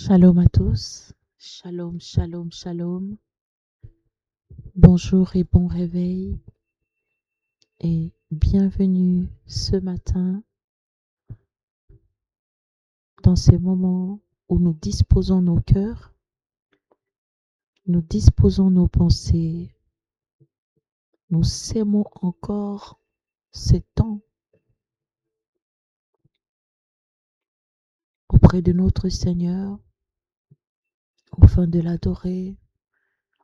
Shalom à tous, shalom, shalom, shalom, bonjour et bon réveil et bienvenue ce matin dans ces moments où nous disposons nos cœurs, nous disposons nos pensées, nous s'aimons encore ces temps auprès de notre Seigneur afin de l'adorer,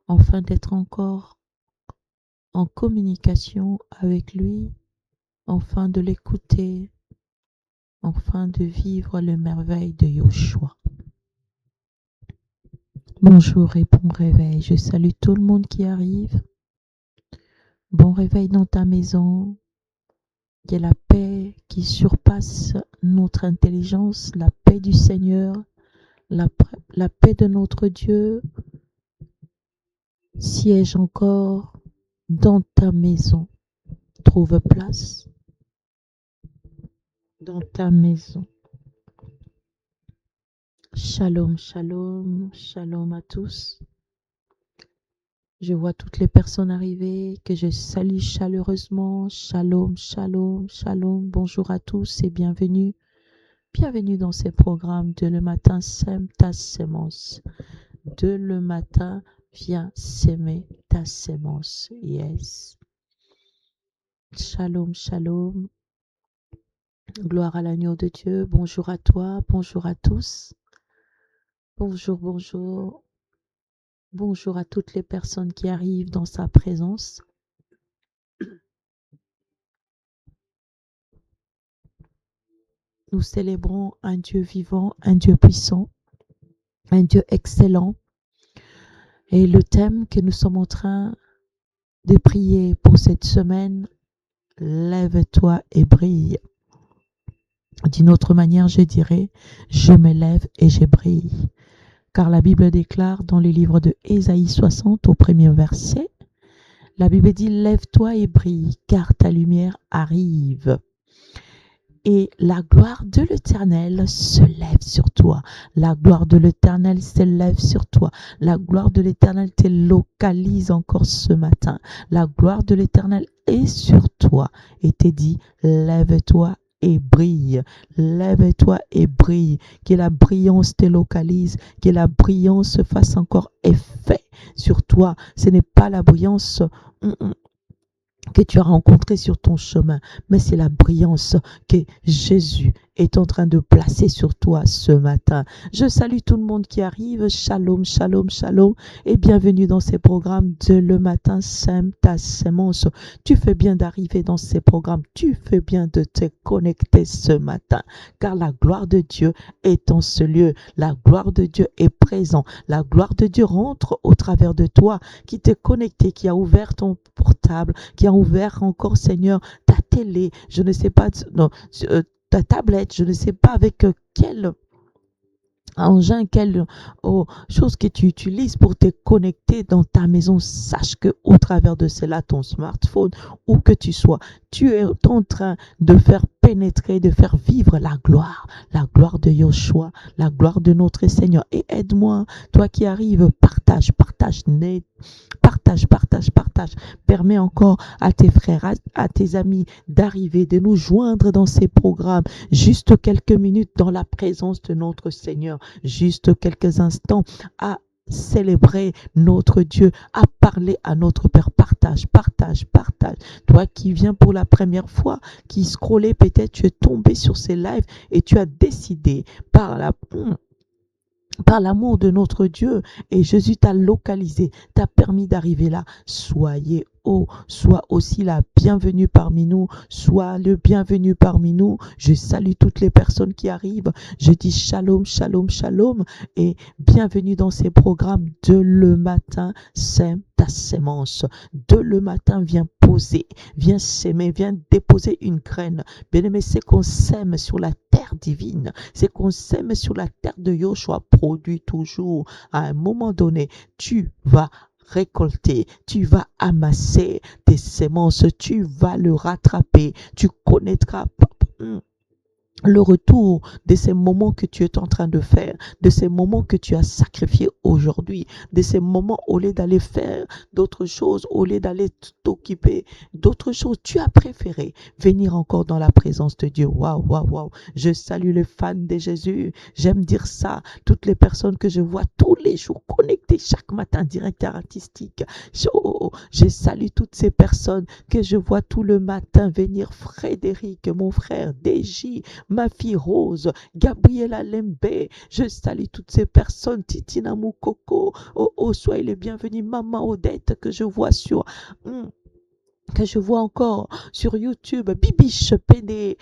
afin d'être encore en communication avec lui, afin de l'écouter, afin de vivre les merveilles de Yoshua. Bonjour et bon réveil. Je salue tout le monde qui arrive. Bon réveil dans ta maison. Il y a la paix qui surpasse notre intelligence, la paix du Seigneur, la paix de notre Dieu siège encore dans ta maison. Trouve place dans ta maison. Shalom, shalom, shalom à tous. Je vois toutes les personnes arriver que je salue chaleureusement. Shalom, shalom, shalom. Bonjour à tous et bienvenue. Bienvenue dans ces programmes de le matin, sème ta sémence. De le matin, viens s'aimer ta sémence. Yes. Shalom, shalom. Gloire à l'agneau de Dieu. Bonjour à toi, bonjour à tous. Bonjour, bonjour. Bonjour à toutes les personnes qui arrivent dans sa présence. Nous célébrons un Dieu vivant, un Dieu puissant, un Dieu excellent. Et le thème que nous sommes en train de prier pour cette semaine, lève-toi et brille. D'une autre manière, je dirais, je me lève et je brille. Car la Bible déclare dans le livre de Ésaïe 60 au premier verset, la Bible dit, lève-toi et brille, car ta lumière arrive. Et la gloire de l'Éternel se lève sur toi. La gloire de l'Éternel se lève sur toi. La gloire de l'Éternel te localise encore ce matin. La gloire de l'Éternel est sur toi et te dit, lève-toi et brille. Lève-toi et brille. Que la brillance te localise. Que la brillance fasse encore effet sur toi. Ce n'est pas la brillance que tu as rencontré sur ton chemin, mais c'est la brillance que Jésus est en train de placer sur toi ce matin. Je salue tout le monde qui arrive. Shalom, shalom, shalom et bienvenue dans ces programmes de le matin, sème ta sémence. Tu fais bien d'arriver dans ces programmes. Tu fais bien de te connecter ce matin car la gloire de Dieu est en ce lieu. La gloire de Dieu est présente. La gloire de Dieu rentre au travers de toi qui t'est connecté, qui a ouvert ton portable, qui a ouvert encore, Seigneur, ta télé, je ne sais pas, non, ta tablette, je ne sais pas avec quel engin, quelle chose que tu utilises pour te connecter dans ta maison. Sache que au travers de cela, ton smartphone, où que tu sois, tu es en train de faire pénétrer, de faire vivre la gloire de Yoshua, la gloire de notre Seigneur. Et aide-moi, toi qui arrives, partage, permets encore à tes frères, à tes amis d'arriver, de nous joindre dans ces programmes, juste quelques minutes dans la présence de notre Seigneur, juste quelques instants à célébrer notre Dieu, à parler à notre Père. Partage. Toi qui viens pour la première fois, qui scrollait, peut-être tu es tombé sur ces lives et tu as décidé par l'amour de notre Dieu et Jésus t'a localisé, t'a permis d'arriver là. Sois aussi la bienvenue parmi nous, sois le bienvenu parmi nous. Je salue toutes les personnes qui arrivent. Je dis shalom, shalom, shalom et bienvenue dans ces programmes de le matin, sème ta sémence. De le matin, viens poser, viens s'aimer, viens déposer une graine. Bien-aimé, c'est qu'on sème sur la terre divine, c'est qu'on sème sur la terre de Yoshua, produit toujours. À un moment donné, tu vas récolter, tu vas amasser tes sémences, tu vas le rattraper, tu connaîtras le retour de ces moments que tu es en train de faire, de ces moments que tu as sacrifiés aujourd'hui, de ces moments au lieu d'aller faire d'autres choses, au lieu d'aller t'occuper d'autres choses, tu as préféré venir encore dans la présence de Dieu. Waouh, waouh, waouh. Je salue les fans de Jésus. J'aime dire ça. Toutes les personnes que je vois tous les jours connectées chaque matin, directeur artistique. Je salue toutes ces personnes que je vois tout le matin venir. Frédéric, mon frère, DJ, ma fille Rose, Gabriela Lembe, je salue toutes ces personnes, Titina Moukoko, soyez les bienvenus, Maman Odette, que je vois que je vois encore sur YouTube, Bibiche Pédé,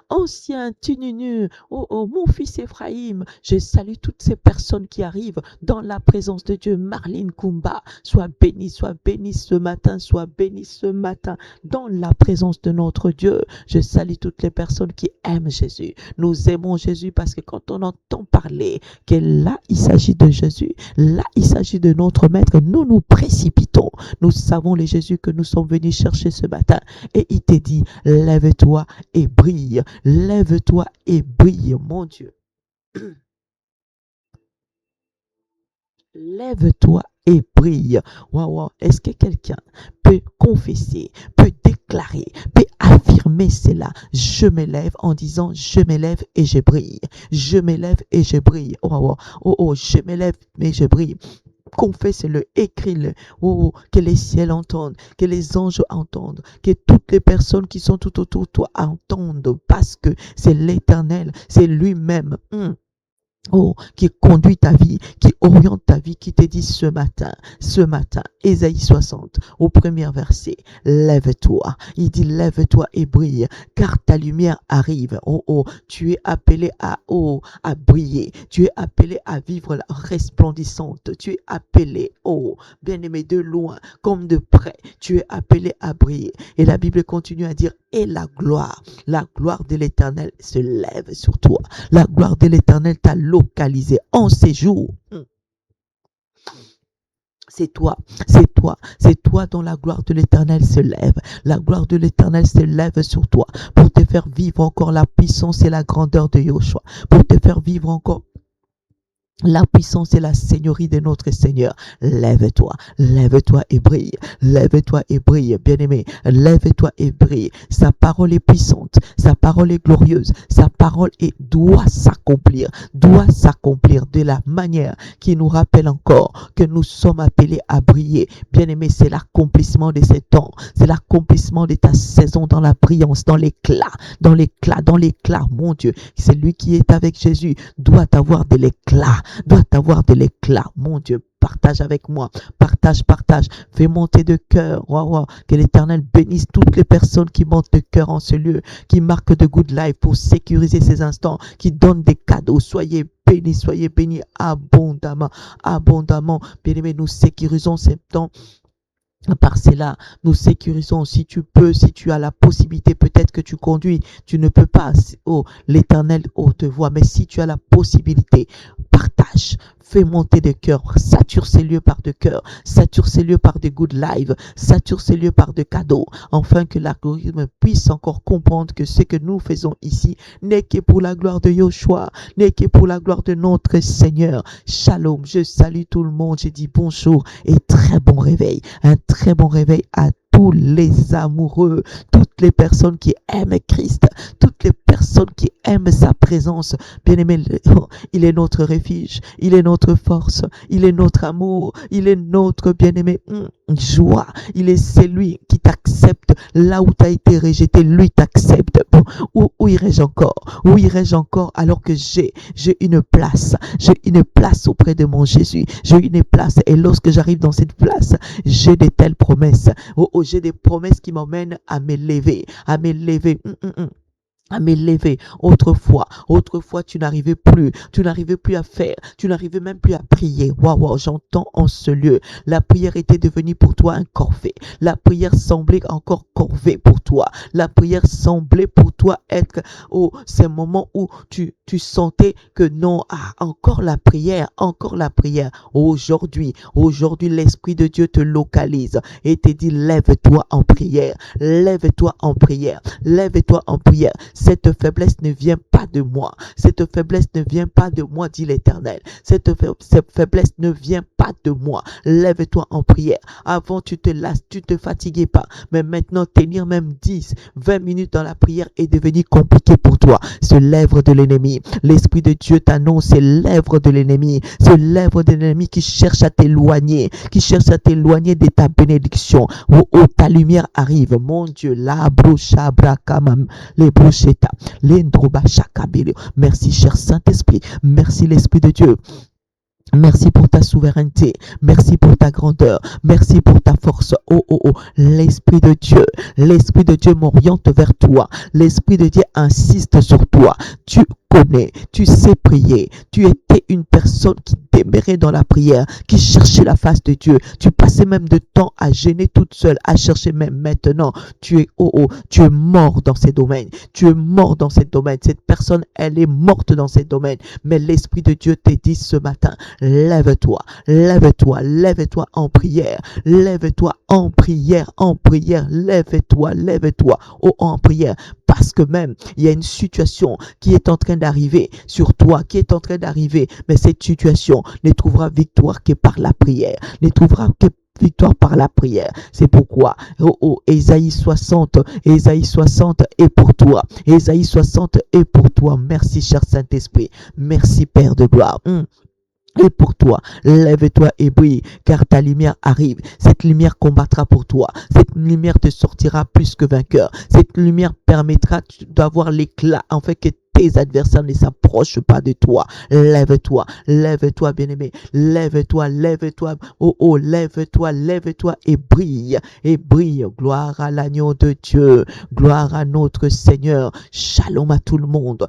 ancien Tununu, mon fils Ephraim. Je salue toutes ces personnes qui arrivent dans la présence de Dieu. Marlene Kumba, sois bénie ce matin, sois bénie ce matin dans la présence de notre Dieu. Je salue toutes les personnes qui aiment Jésus. Nous aimons Jésus parce que quand on entend parler que là, il s'agit de Jésus, là, il s'agit de notre Maître, nous nous précipitons. Nous savons les Jésus que nous sommes venus chercher ce matin et il te dit, lève-toi et brille, lève-toi et brille, mon Dieu. Lève-toi et brille. Waouh, est-ce que quelqu'un peut confesser, peut déclarer, peut affirmer cela? Je me lève en disant, je me lève et je brille. Je me lève et je brille. Je me lève et je brille. Confesse-le, écris-le, que les ciels entendent, que les anges entendent, que toutes les personnes qui sont tout autour de toi entendent, parce que c'est l'Éternel, c'est lui-même. Qui conduit ta vie, qui oriente ta vie, qui te dit ce matin, Ésaïe 60, au premier verset, lève-toi. Il dit, lève-toi et brille, car ta lumière arrive. Tu es appelé à briller. Tu es appelé à vivre la resplendissante. Tu es appelé, bien-aimé, de loin comme de près. Tu es appelé à briller. Et la Bible continue à dire, et la gloire de l'Éternel se lève sur toi. La gloire de l'Éternel t'a localisé en ces jours. C'est toi dont la gloire de l'Éternel se lève. La gloire de l'Éternel se lève sur toi pour te faire vivre encore la puissance et la grandeur de Yoshua, pour te faire vivre encore la puissance et la seigneurie de notre Seigneur. Lève-toi et brille. Lève-toi et brille, bien-aimé. Lève-toi et brille. Sa parole est puissante, sa parole est glorieuse, sa parole doit s'accomplir de la manière qui nous rappelle encore que nous sommes appelés à briller. Bien-aimé, c'est l'accomplissement de ces temps, c'est l'accomplissement de ta saison dans la brillance, dans l'éclat, mon Dieu. C'est lui qui est avec Jésus, doit avoir de l'éclat, mon Dieu. Partage avec moi, partage, fais monter de cœur. Que l'Éternel bénisse toutes les personnes qui montent de cœur en ce lieu, qui marquent de good life pour sécuriser ces instants, qui donnent des cadeaux. Soyez bénis abondamment. Bien-aimés, nous sécurisons ces temps. Par cela, nous sécurisons, si tu peux, si tu as la possibilité, peut-être que tu conduis, tu ne peux pas, l'Éternel te voit, mais si tu as la possibilité, partage, fais monter des cœurs, sature ces lieux par de cœur, sature ces lieux par de good live, sature ces lieux par de cadeaux, afin que l'algorithme puisse encore comprendre que ce que nous faisons ici n'est que pour la gloire de Yoshua, n'est que pour la gloire de notre Seigneur. Shalom, je salue tout le monde, je dis bonjour et très bon réveil, un très bon réveil à tous les amoureux, toutes les personnes qui aiment Christ, toutes les personnes qui aiment sa présence. Bien-aimé, il est notre refuge, il est notre force, il est notre amour, il est notre bien-aimé joie. Il est celui qui t'accepte là où tu as été rejeté, lui t'accepte. Où irais-je encore alors que j'ai une place auprès de mon Jésus, j'ai une place, et lorsque j'arrive dans cette place, j'ai de telles promesses. J'ai des promesses qui m'emmènent à m'élever. Autrefois, tu n'arrivais plus à faire, tu n'arrivais même plus à prier. J'entends en ce lieu, la prière était devenue pour toi un corvée. La prière semblait encore corvée pour toi. La prière semblait pour toi être, ces moments où tu sentais que non, encore la prière. Aujourd'hui, l'Esprit de Dieu te localise et te dit, lève-toi en prière. Cette faiblesse ne vient pas de moi. Cette faiblesse ne vient pas de moi, dit l'Éternel. Cette faiblesse ne vient pas de moi. Lève-toi en prière. Avant, tu te lasses, tu te fatiguais pas. Mais maintenant, tenir même 10, 20 minutes dans la prière est devenu compliqué pour toi. Ce lèvre de l'ennemi. L'Esprit de Dieu t'annonce ces lèvres de l'ennemi. Ce lèvre de l'ennemi qui cherche à t'éloigner, de ta bénédiction. Oh, ta lumière arrive. Mon Dieu, la brocha brakamam, les brocheta, l'endroba chakabele. Merci, cher Saint-Esprit. Merci, l'Esprit de Dieu. Merci pour ta souveraineté. Merci pour ta grandeur. Merci pour ta force. Oh, oh, oh. L'Esprit de Dieu m'oriente vers toi. L'Esprit de Dieu insiste sur toi. Tu connais, tu sais prier. Tu étais une personne qui demeurait dans la prière, qui cherchait la face de Dieu. Tu passais même de temps à gêner toute seule, à chercher même maintenant. Tu es mort dans ces domaines. Tu es mort dans ces domaines. Cette personne, elle est morte dans ces domaines. Mais l'Esprit de Dieu te dit ce matin, lève-toi en prière. Lève-toi en prière, lève-toi, en prière. Parce que même, il y a une situation qui est en train d'arriver sur toi, mais cette situation ne trouvera victoire que par la prière, C'est pourquoi, Ésaïe 60 est pour toi. Ésaïe 60 est pour toi. Merci, cher Saint-Esprit. Merci, Père de gloire. Et pour toi, lève-toi et brille, car ta lumière arrive. Cette lumière combattra pour toi. Cette lumière te sortira plus que vainqueur. Cette lumière permettra d'avoir l'éclat, en fait, que tes adversaires ne s'approchent pas de toi. Lève-toi, bien-aimé. Lève-toi. Lève-toi et brille. Gloire à l'agneau de Dieu. Gloire à notre Seigneur. Shalom à tout le monde.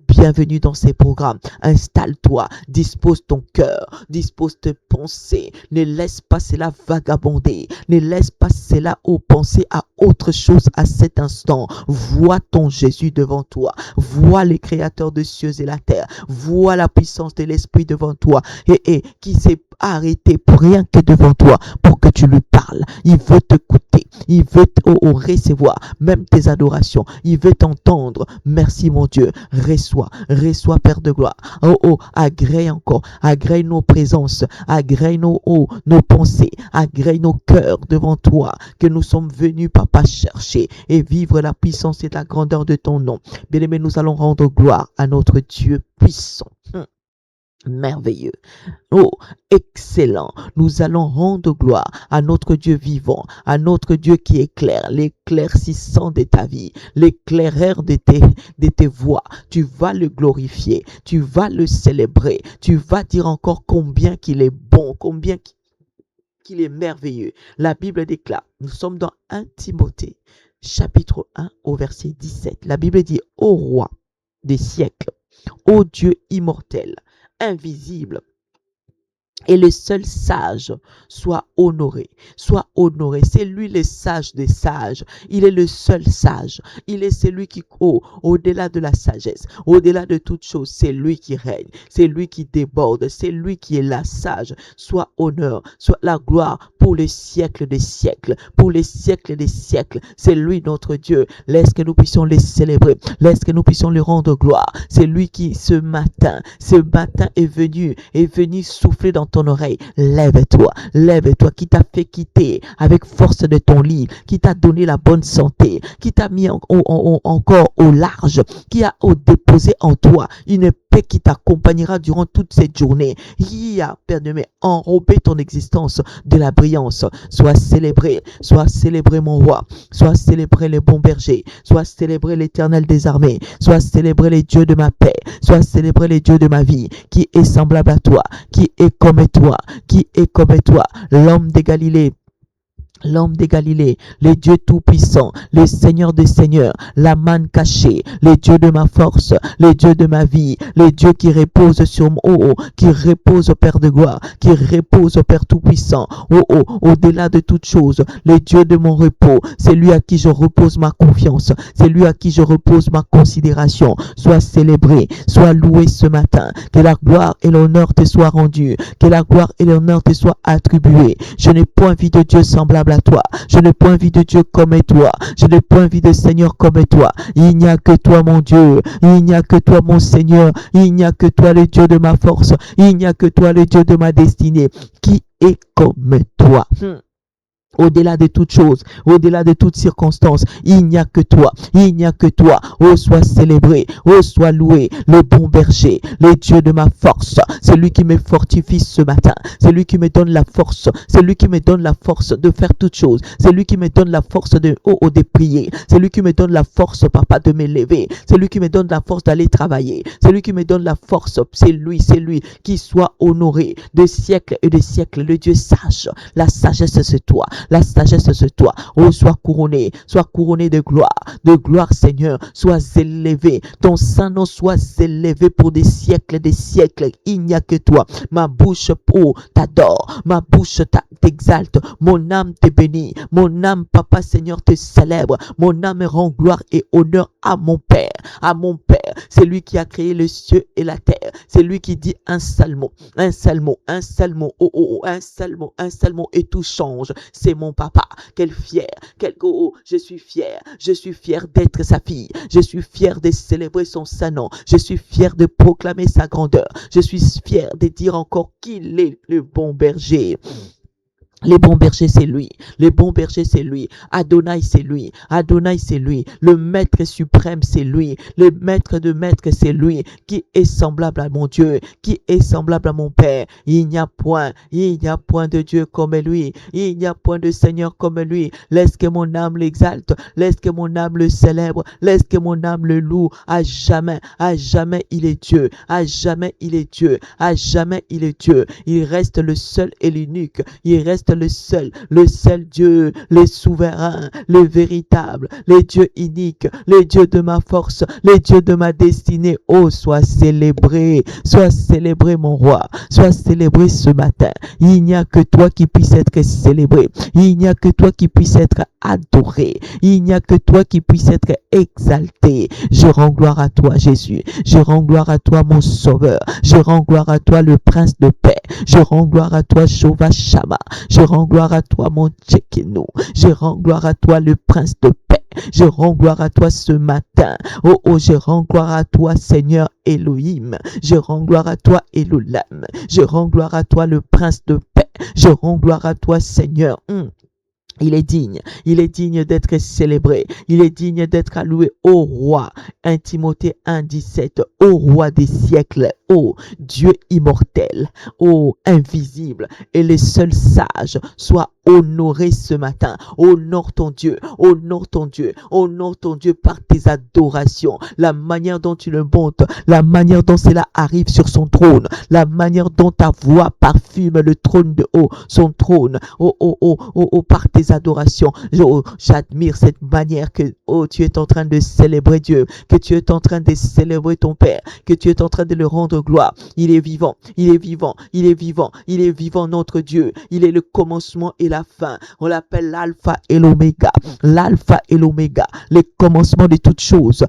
Bienvenue dans ces programmes. Installe-toi. Dispose ton cœur. Dispose tes pensées. Ne laisse pas cela vagabonder. Ne laisse pas cela penser à autre chose à cet instant. Vois ton Jésus devant toi. Vois les créateurs de cieux et la terre. Vois la puissance de l'Esprit devant toi et qui s'est arrêté pour rien que devant toi pour que tu lui parles. Il veut t'écouter. Il veut recevoir même tes adorations. Il veut t'entendre. Merci mon Dieu. Reçois Père de gloire. Agrée nos présences. Agrée nos pensées. Agrée nos cœurs devant toi que nous sommes venus, Papa, chercher et vivre la puissance et la grandeur de ton nom. Bien-aimé, nous allons rendre gloire à notre Dieu puissant. Merveilleux. Excellent. Nous allons rendre gloire à notre Dieu vivant, à notre Dieu qui éclaire, l'éclaircissant de ta vie, l'éclaireur de tes voies. Tu vas le glorifier, tu vas le célébrer, tu vas dire encore combien qu'il est bon, combien qu'il est merveilleux. La Bible déclare, nous sommes dans 1 Timothée, chapitre 1 au verset 17. La Bible dit, ô roi des siècles, ô Dieu immortel, invisible, et le seul sage, soit honoré. C'est lui le sage des sages. Il est le seul sage. Il est celui qui, au-delà de la sagesse, au-delà de toute chose, c'est lui qui règne. C'est lui qui déborde. C'est lui qui est la sage. Soit honneur, soit la gloire pour les siècles des siècles. Pour les siècles des siècles. C'est lui notre Dieu. Laisse que nous puissions les célébrer. Laisse que nous puissions lui rendre gloire. C'est lui qui, ce matin est venu souffler dans ton oreille. Lève-toi, qui t'a fait quitter avec force de ton lit, qui t'a donné la bonne santé, qui t'a mis encore au large, qui a déposé en toi une paix qui t'accompagnera durant toute cette journée, qui a, Père de enrobé ton existence de la brillance. Sois célébré mon roi, sois célébré le bon berger, sois célébré l'Éternel des armées, sois célébré les dieux de ma paix, sois célébré les dieux de ma vie, qui est semblable à toi, qui est comme toi, l'homme de Galilée, le Dieu tout-puissant, le Seigneur des seigneurs, la manne cachée, le Dieu de ma force, le Dieu de ma vie, le Dieu qui repose sur moi, qui repose au Père de gloire, qui repose au Père tout-puissant, au-delà de toute chose, le Dieu de mon repos, c'est lui à qui je repose ma confiance, c'est lui à qui je repose ma considération. Sois célébré, sois loué ce matin, que la gloire et l'honneur te soient rendus, que la gloire et l'honneur te soient attribués. Je n'ai point vu de Dieu semblable semblable à toi. Je n'ai point vu de Dieu comme toi. Je n'ai point vu de Seigneur comme toi. Il n'y a que toi, mon Dieu. Il n'y a que toi, mon Seigneur. Il n'y a que toi, le Dieu de ma force. Il n'y a que toi, le Dieu de ma destinée. Qui est comme toi? Au-delà de toute chose, au-delà de toute circonstance, il n'y a que toi, il n'y a que toi. Oh, sois célébré, oh, sois loué, le bon berger, le Dieu de ma force, celui qui me fortifie ce matin, celui qui me donne la force, celui qui me donne la force de faire toutes choses, celui qui me donne la force de prier, celui qui me donne la force, papa, de me lever, celui qui me donne la force d'aller travailler, celui qui me donne la force, c'est lui qui soit honoré de siècles et de siècles, le Dieu sage, la sagesse c'est toi. La sagesse c'est toi. Oh, sois couronné de gloire Seigneur, sois élevé, ton Saint-Nom soit élevé pour des siècles, il n'y a que toi. Ma bouche t'adore, ma bouche t'exalte, mon âme te bénit, mon âme, papa Seigneur, te célèbre, mon âme rend gloire et honneur à mon Père, c'est lui qui a créé le ciel et la terre, c'est lui qui dit un seul mot, un seul mot, un seul mot, un seul mot et tout change. C'est mon papa, quel fier, je suis fier d'être sa fille, je suis fier de célébrer son Saint-Nom, je suis fier de proclamer sa grandeur, je suis fier de dire encore qu'il est le bon berger. Les bons bergers, c'est lui. Les bons bergers, c'est lui. Adonai, c'est lui. Adonai, c'est lui. Le maître suprême, c'est lui. Le maître de maîtres, c'est lui. Qui est semblable à mon Dieu. Qui est semblable à mon Père. Il n'y a point de Dieu comme lui. Il n'y a point de Seigneur comme lui. Laisse que mon âme l'exalte. Laisse que mon âme le célèbre. Laisse que mon âme le loue. À jamais, il est Dieu. À jamais, il est Dieu. À jamais, il est Dieu. Il reste le seul et l'unique. Il reste le seul Dieu, le souverain, le véritable, le Dieu unique, le Dieu de ma force, le Dieu de ma destinée. Oh, sois célébré mon roi, sois célébré ce matin. Il n'y a que toi qui puisse être célébré, il n'y a que toi qui puisse être adoré, il n'y a que toi qui puisse être exalté. Je rends gloire à toi, Jésus, je rends gloire à toi, mon sauveur, je rends gloire à toi, le prince de paix, je rends gloire à toi, Shova Shama. Je rends gloire à toi, mon Tchekeno. Je rends gloire à toi, le prince de paix. Je rends gloire à toi ce matin. Oh, je rends gloire à toi, Seigneur Elohim. Je rends gloire à toi, Elolam. Je rends gloire à toi, le prince de paix. Je rends gloire à toi, Seigneur. Il est digne d'être célébré, il est digne d'être alloué au roi. 1 Timothée 1,17, au roi des siècles, ô Dieu immortel, ô invisible, et les seuls sages soient honorés ce matin. Honore ton Dieu, honore ton Dieu, honore ton Dieu par tes adorations, la manière dont tu le montes, la manière dont cela arrive sur son trône, la manière dont ta voix parfume le trône de haut, son trône, par tes adorations. J'admire cette manière que tu es en train de célébrer Dieu, que tu es en train de célébrer ton Père, que tu es en train de le rendre gloire. Il est vivant, il est vivant, il est vivant, il est vivant, notre Dieu. Il est le commencement et la fin. On l'appelle l'alpha et l'oméga, le commencement de toutes choses,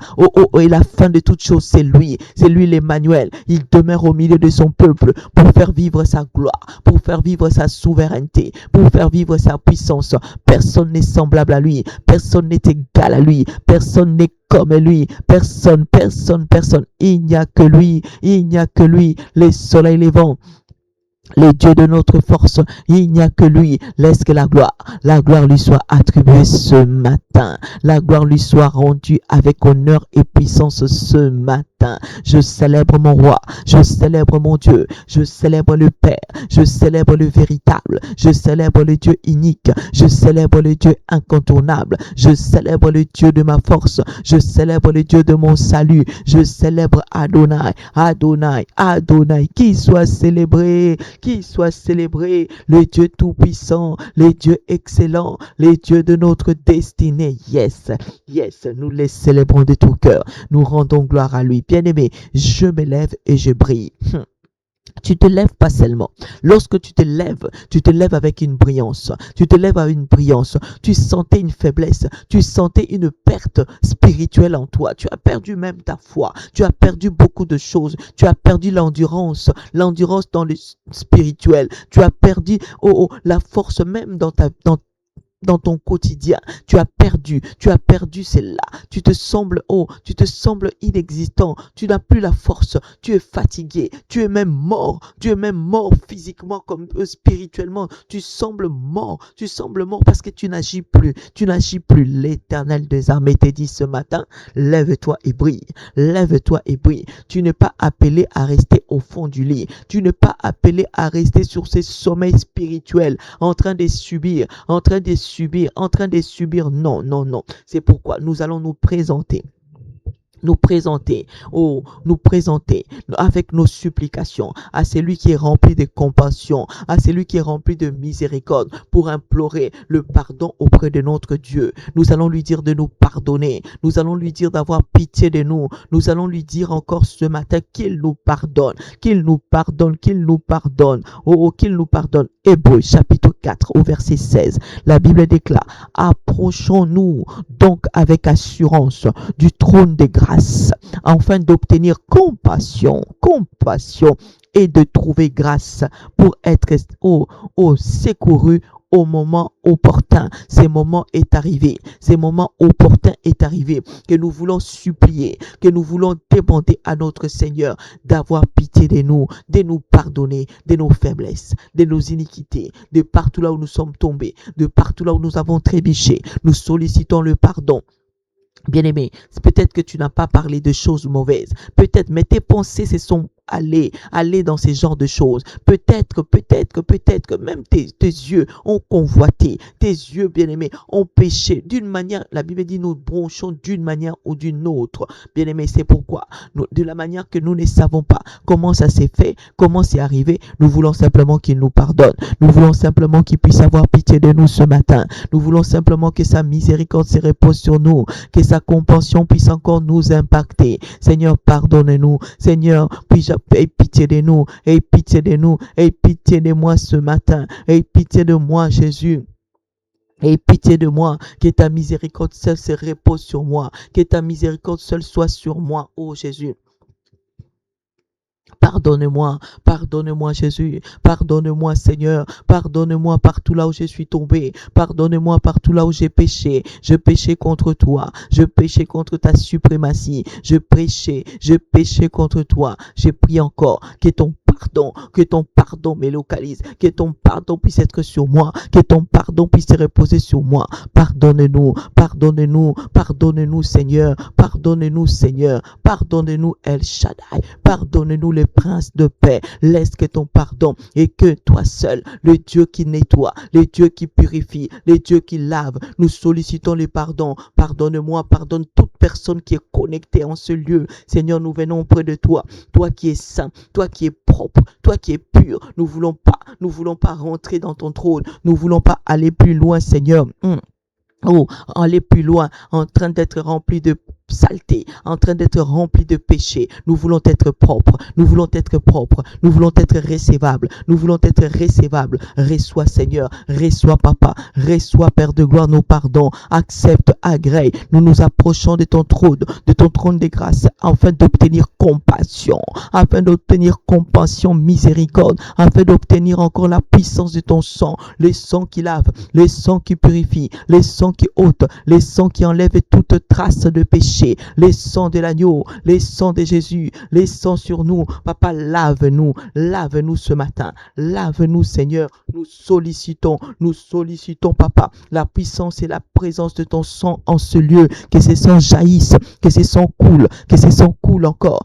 et la fin de toutes choses. C'est lui l'Emmanuel. Il demeure au milieu de son peuple pour faire vivre sa gloire, pour faire vivre sa souveraineté, pour faire vivre sa puissance. Personne n'est semblable à lui, personne n'est égal à lui, personne n'est comme lui, personne. Il n'y a que lui, les soleils, les vents, le Dieu de notre force. Il n'y a que lui. Laisse que la gloire lui soit attribuée ce matin, la gloire lui soit rendue avec honneur et puissance ce matin. Je célèbre mon roi, je célèbre mon Dieu, je célèbre le Père, je célèbre le véritable, je célèbre le Dieu unique, je célèbre le Dieu incontournable, je célèbre le Dieu de ma force, je célèbre le Dieu de mon salut, je célèbre Adonai, qui soit célébré, le Dieu tout-puissant, le Dieu excellent, le Dieu de notre destinée. Yes, nous les célébrons de tout cœur, nous rendons gloire à lui. Bien-aimé, je me lève et je brille. Tu te lèves pas seulement. Lorsque tu te lèves avec une brillance. Tu sentais une faiblesse. Tu sentais une perte spirituelle en toi. Tu as perdu même ta foi. Tu as perdu beaucoup de choses. Tu as perdu l'endurance dans le spirituel. Tu as perdu la force même dans dans ton quotidien. Tu as perdu celle-là. Tu te sembles inexistant. Tu n'as plus la force. Tu es fatigué. Tu es même mort physiquement comme spirituellement. Tu sembles mort parce que tu n'agis plus. L'Éternel des armées te dit ce matin, lève-toi et brille. Lève-toi et brille. Tu n'es pas appelé à rester au fond du lit. Tu n'es pas appelé à rester sur ces sommeils spirituels, en train de subir. Non. C'est pourquoi nous allons nous présenter avec nos supplications à celui qui est rempli de compassion, à celui qui est rempli de miséricorde, pour implorer le pardon auprès de notre Dieu. Nous allons lui dire de nous pardonner. Nous allons lui dire d'avoir pitié de nous. Nous allons lui dire encore ce matin qu'il nous pardonne. Oh, qu'il nous pardonne. Hébreux chapitre 4 au verset 16. La Bible déclare, approchons-nous donc avec assurance du trône de grâce, afin d'obtenir compassion et de trouver grâce pour être secouru au moment opportun. Ce moment opportun est arrivé, que nous voulons supplier, que nous voulons demander à notre Seigneur d'avoir pitié de nous pardonner de nos faiblesses, de nos iniquités, de partout là où nous sommes tombés, de partout là où nous avons trébuché. Nous sollicitons le pardon. Bien-aimé, peut-être que tu n'as pas parlé de choses mauvaises. Peut-être, mais tes pensées se sont allées dans ces genres de choses. Peut-être que même tes yeux ont convoité. Tes yeux, bien-aimés, ont péché. D'une manière, la Bible dit, nous bronchons d'une manière ou d'une autre. Bien-aimé, c'est pourquoi, de la manière que nous ne savons pas comment ça s'est fait, comment c'est arrivé, nous voulons simplement qu'il nous pardonne. Nous voulons simplement qu'il puisse avoir pitié de nous ce matin. Nous voulons simplement que sa miséricorde se repose sur nous, que sa compassion puisse encore nous impacter. Seigneur, pardonne-nous. Seigneur, puis-je aie pitié de nous, aie pitié de moi ce matin, aie pitié de moi, Jésus. Aie pitié de moi, que ta miséricorde seule se repose sur moi, que ta miséricorde seule soit sur moi, ô Jésus. Pardonne-moi Jésus, pardonne-moi Seigneur, pardonne-moi partout là où je suis tombé, pardonne-moi partout là où j'ai péché, je péchais contre toi, je péchais contre ta suprématie, je péchais contre toi, j'ai prié encore que ton pardon me localise, que ton pardon puisse être sur moi, que ton pardon puisse se reposer sur moi. Pardonne-nous Seigneur, pardonne-nous El Shaddai, pardonne-nous le Prince de paix. Laisse que ton pardon et que toi seul, le Dieu qui nettoie, le Dieu qui purifie, le Dieu qui lave, nous sollicitons le pardon. Pardonne-moi, pardonne toute personne qui est connectée en ce lieu. Seigneur, nous venons auprès de toi, toi qui es saint, toi qui es propre, toi qui es pur. Nous voulons pas rentrer dans ton trône, nous voulons pas aller plus loin, Seigneur. Aller plus loin, en train d'être rempli de saleté, en train d'être rempli de péché. Nous voulons être propres, nous voulons être recevables. Reçois Seigneur, reçois Papa, reçois Père de gloire nos pardons, accepte, agrée. Nous nous approchons de ton trône de grâce, afin d'obtenir compassion, miséricorde, afin d'obtenir encore la puissance de ton sang, le sang qui lave, le sang qui purifie, le sang qui ôte, le sang qui enlève toute trace de péché, le sang de l'agneau, le sang de Jésus, le sang sur nous. Papa, lave-nous ce matin, lave-nous Seigneur. Nous sollicitons Papa, la puissance et la présence de ton sang en ce lieu, que ce sang jaillisse, que ce sang coule, coule encore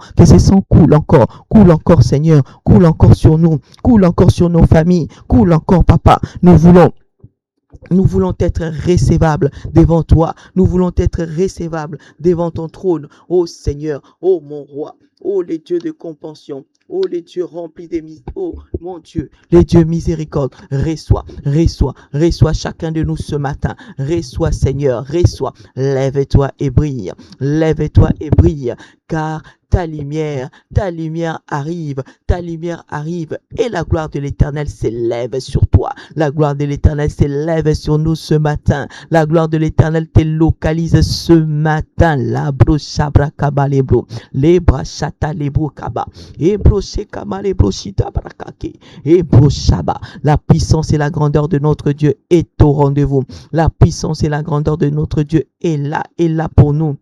Seigneur, coule encore sur nous, coule encore sur nos familles, coule encore Papa. Nous voulons être recevables devant toi. Nous voulons être recevables devant ton trône. Ô Seigneur, ô mon roi, ô les dieux de compassion, ô les dieux remplis de miséricorde, ô mon Dieu, les dieux miséricorde, reçois chacun de nous ce matin. Reçois Seigneur, reçois. Lève-toi et brille, car ta lumière arrive, ta lumière arrive et la gloire de l'Éternel s'élève sur toi. La gloire de l'Éternel s'élève sur nous ce matin. La gloire de l'Éternel te localise ce matin. Labro shabra kaba lebro, lebra shata lebro kaba, ebro shekama lebro shita brakake, ebro shaba. La puissance et la grandeur de notre Dieu est au rendez-vous. La puissance et la grandeur de notre Dieu est là pour nous.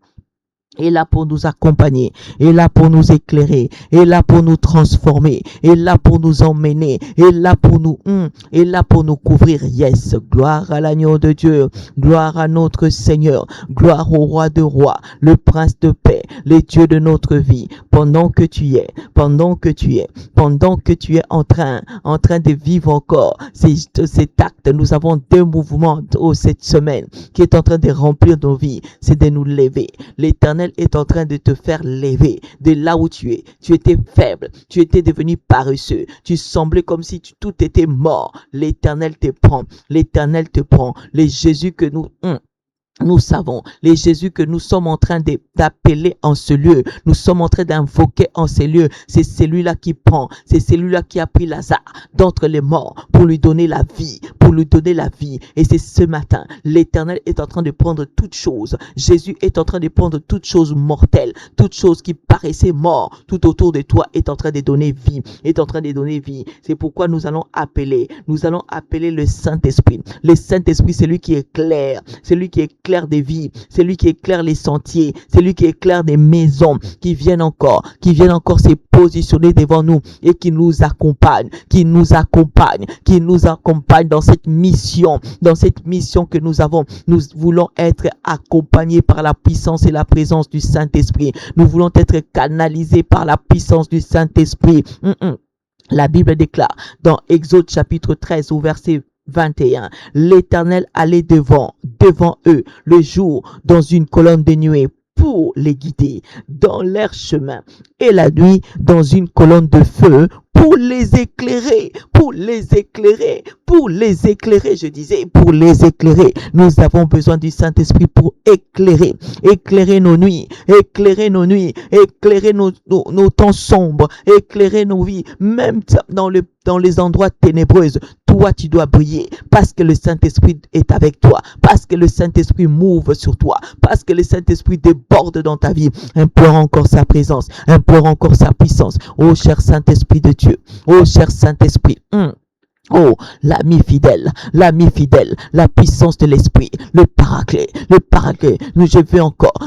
Est là pour nous accompagner, est là pour nous éclairer, est là pour nous transformer, est là pour nous emmener, est là pour nous couvrir. Yes, gloire à l'agneau de Dieu, gloire à notre Seigneur, gloire au roi de rois, le prince de paix, le Dieu de notre vie. Pendant que tu es en train de vivre encore cet acte, nous avons deux mouvements cette semaine qui est en train de remplir nos vies, c'est de nous lever. L'Éternel est en train de te faire lever de là où tu es. Tu étais faible, tu étais devenu paresseux, tu semblais comme si tout était mort. L'Éternel te prend, les Jésus que nous savons, les Jésus que nous sommes en train d'appeler en ce lieu, nous sommes en train d'invoquer en ce lieu, c'est celui-là qui prend, c'est celui-là qui a pris Lazare d'entre les morts pour lui donner la vie, et c'est ce matin, l'Éternel est en train de prendre toutes choses, Jésus est en train de prendre toutes choses mortelles, toutes choses qui paraissaient mortes tout autour de toi est en train de donner vie, c'est pourquoi nous allons appeler le Saint-Esprit. Le Saint-Esprit, c'est lui qui éclaire des vies, c'est lui qui éclaire les sentiers, c'est lui qui éclaire des maisons qui viennent encore se positionner devant nous et qui nous accompagne dans cette mission que nous avons. Nous voulons être accompagnés par la puissance et la présence du Saint-Esprit. Nous voulons être canalisés par la puissance du Saint-Esprit. La Bible déclare dans Exode chapitre 13 au verset 21, l'Éternel allait devant eux le jour dans une colonne de nuée pour les guider dans leur chemin et la nuit dans une colonne de feu pour les éclairer, je disais, pour les éclairer. Nous avons besoin du Saint-Esprit pour éclairer nos nuits, éclairer nos temps sombres, éclairer nos vies, même dans les endroits ténébreux. Toi, tu dois briller parce que le Saint-Esprit est avec toi, parce que le Saint-Esprit m'ouvre sur toi, parce que le Saint-Esprit déborde dans ta vie. Implore encore sa présence, implore encore sa puissance. Oh, cher Saint-Esprit de Dieu, oh, cher Saint-Esprit, oh, l'ami fidèle, la puissance de l'Esprit, le paraclet.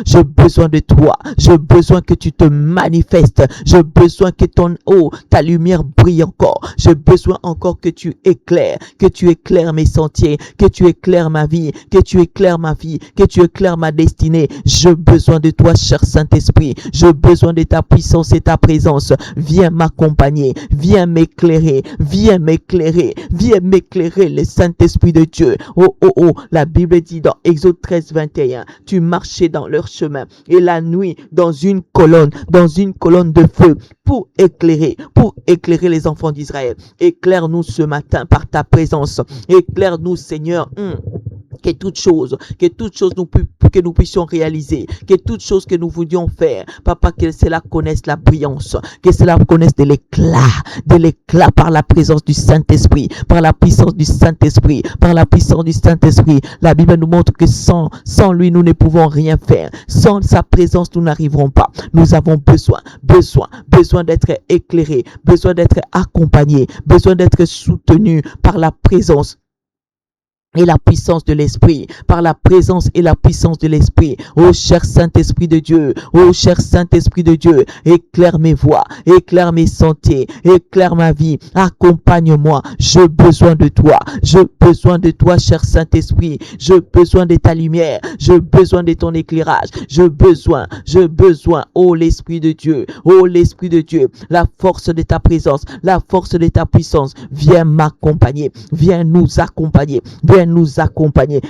J'ai besoin de toi, j'ai besoin que tu te manifestes, j'ai besoin que ta lumière brille encore, j'ai besoin encore que tu éclaires mes sentiers, que tu éclaires ma vie, que tu éclaires ma destinée. J'ai besoin de toi, cher Saint-Esprit, j'ai besoin de ta puissance et ta présence. Viens m'accompagner, viens m'éclairer, le Saint-Esprit de Dieu. Oh, la Bible dit dans Exode 13, 21, tu marchais dans leur chemin et la nuit dans une colonne de feu pour éclairer les enfants d'Israël. Éclaire-nous ce matin par ta présence. Éclaire-nous, Seigneur. Que toute chose que nous puissions réaliser, que toute chose que nous voulions faire, Papa, que cela connaisse la brillance, que cela connaisse de l'éclat par la présence du Saint-Esprit, par la puissance du Saint-Esprit. La Bible nous montre que sans lui, nous ne pouvons rien faire. Sans sa présence, nous n'arriverons pas. Nous avons besoin d'être éclairés, besoin d'être accompagnés, besoin d'être soutenus par la présence et la puissance de l'Esprit, par la présence et la puissance de l'Esprit. Oh cher Saint-Esprit de Dieu, éclaire mes voies, éclaire mes sentiers, éclaire ma vie, accompagne-moi. J'ai besoin de toi, cher Saint-Esprit. J'ai besoin de ta lumière, j'ai besoin de ton éclairage, j'ai besoin, oh l'Esprit de Dieu, la force de ta présence, la force de ta puissance. Viens m'accompagner, viens nous accompagner.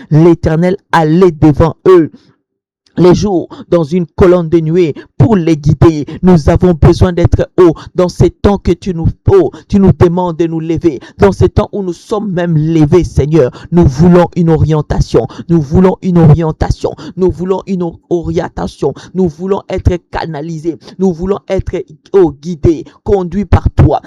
L'Éternel allait devant eux les jours dans une colonne de nuée pour les guider. Nous avons besoin d'être haut dans ces temps que tu nous demandes de nous lever. Dans ces temps où nous sommes même levés, Seigneur, nous voulons une orientation. Nous voulons une orientation. Nous voulons une orientation. Nous voulons être canalisés. Nous voulons être guidés, conduits par toi,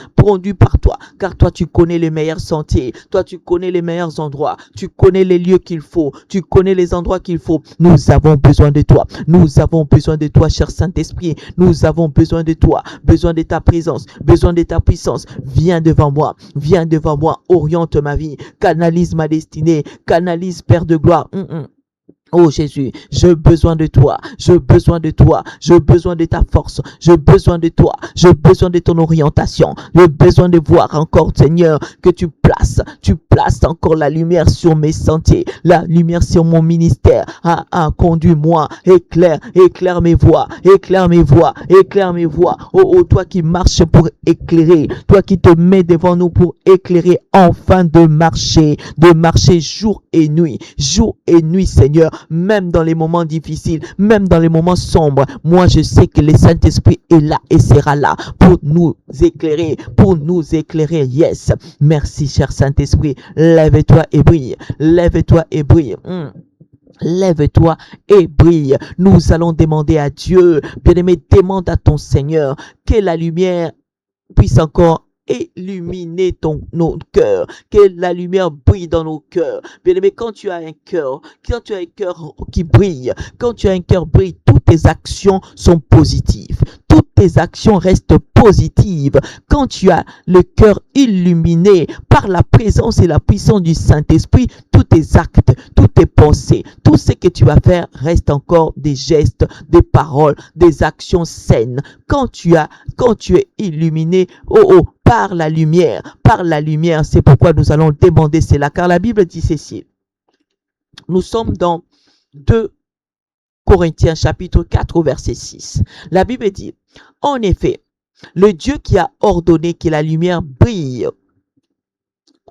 car toi tu connais les meilleurs sentiers. Toi tu connais les meilleurs endroits. Tu connais les lieux qu'il faut. Tu connais les endroits qu'il faut. Nous avons besoin de toi. Nous avons besoin de toi, cher Saint-Esprit. Nous avons besoin de toi, besoin de ta présence, besoin de ta puissance. Viens devant moi, oriente ma vie, canalise ma destinée, canalise Père de gloire. Oh Jésus, j'ai besoin de toi, j'ai besoin de toi, j'ai besoin de ta force, j'ai besoin de toi, j'ai besoin de ton orientation, j'ai besoin de voir encore, Seigneur, que tu places encore la lumière sur mes sentiers, la lumière sur mon ministère. Conduis-moi, éclaire mes voies, éclaire mes voies. Oh, toi qui marches pour éclairer, toi qui te mets devant nous pour éclairer, enfin de marcher jour et nuit, Seigneur. Même dans les moments difficiles, même dans les moments sombres, moi je sais que le Saint-Esprit est là et sera là pour nous éclairer, yes. Merci cher Saint-Esprit, lève-toi et brille, lève-toi et brille. Nous allons demander à Dieu, bien-aimé, demande à ton Seigneur que la lumière puisse encore illuminer nos cœurs, que la lumière brille dans nos cœurs. Bien-aimé, quand tu as un cœur qui brille, quand tu as un cœur brille, toutes tes actions sont positives. Toutes tes actions restent positives. Quand tu as le cœur illuminé par la présence et la puissance du Saint-Esprit, tous tes actes, toutes tes pensées, tout ce que tu vas faire reste encore des gestes, des paroles, des actions saines. Quand tu es illuminé, par la lumière, c'est pourquoi nous allons demander cela, car la Bible dit ceci. Nous sommes dans 2 Corinthiens chapitre 4 verset 6. La Bible dit, en effet, le Dieu qui a ordonné que la lumière brille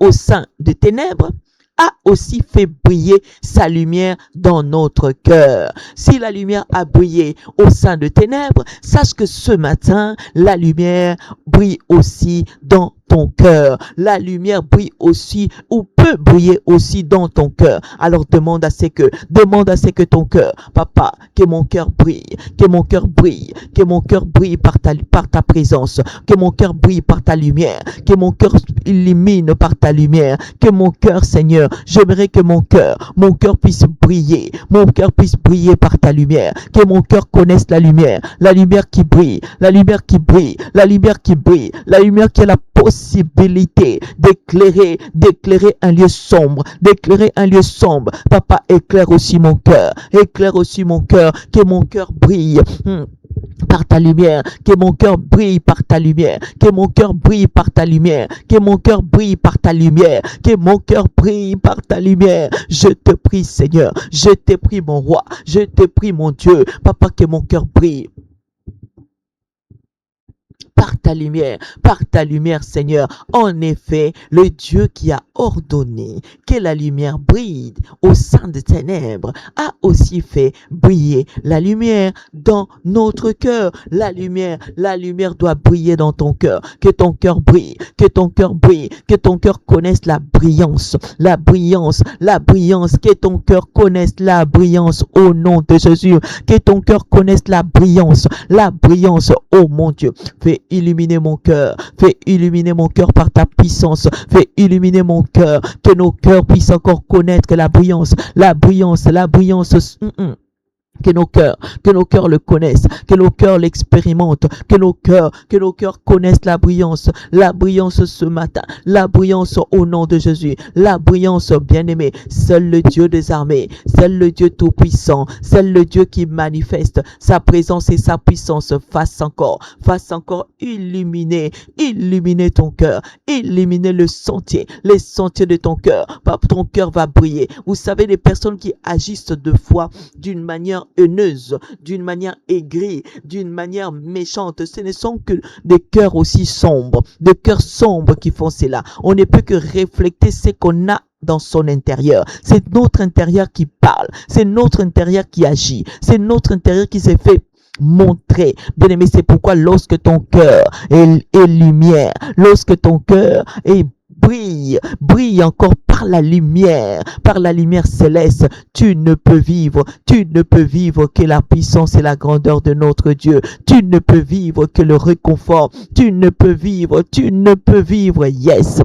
au sein des ténèbres a aussi fait briller sa lumière dans notre cœur. Si la lumière a brillé au sein de ténèbres, sache que ce matin, la lumière brille aussi dans ton cœur. La lumière brille aussi ou peut briller aussi dans ton cœur. Alors demande à ce que ton cœur, papa, que mon cœur brille, par ta présence, que mon cœur brille par ta lumière, que mon cœur illumine par ta lumière, que mon cœur, Seigneur, j'aimerais que mon cœur puisse briller par ta lumière, que mon cœur connaisse la lumière qui brille, la lumière qui a la possibilité d'éclairer un lieu sombre, Papa, éclaire aussi mon cœur, que mon cœur brille par ta lumière, que mon cœur brille par ta lumière, que mon cœur brille par ta lumière, que mon cœur brille par ta lumière, que mon cœur brille par ta lumière. Je te prie, Seigneur, je te prie, mon roi, je te prie, mon Dieu, Papa, que mon cœur brille par ta lumière, Seigneur. En effet, le Dieu qui a ordonné que la lumière brille au sein des ténèbres a aussi fait briller la lumière dans notre cœur. La lumière doit briller dans ton cœur. Que ton cœur brille, que ton cœur connaisse la brillance, que ton cœur connaisse la brillance au nom de Jésus, que ton cœur connaisse la brillance, oh mon Dieu. Fais illuminer mon cœur par ta puissance, fais illuminer mon cœur, que nos cœurs puissent encore connaître la brillance, que nos cœurs le connaissent, que nos cœurs l'expérimentent, que nos cœurs connaissent la brillance ce matin, la brillance au nom de Jésus, la brillance, bien-aimé. Seul le Dieu des armées, seul le Dieu tout-puissant, seul le Dieu qui manifeste sa présence et sa puissance, fasse encore illuminer ton cœur, illuminer les sentiers de ton cœur. Ton cœur va briller. Vous savez, les personnes qui agissent de foi d'une manière haineuse, d'une manière aigrie, d'une manière méchante, ce ne sont que des cœurs aussi sombres, qui font cela. On ne peut que refléter ce qu'on a dans son intérieur. C'est notre intérieur qui parle. C'est notre intérieur qui agit. C'est notre intérieur qui s'est fait montrer. Bien-aimé, c'est pourquoi lorsque ton cœur est lumière, lorsque ton cœur brille encore par la lumière céleste, tu ne peux vivre que la puissance et la grandeur de notre Dieu. Tu ne peux vivre que le réconfort. Tu ne peux vivre, yes.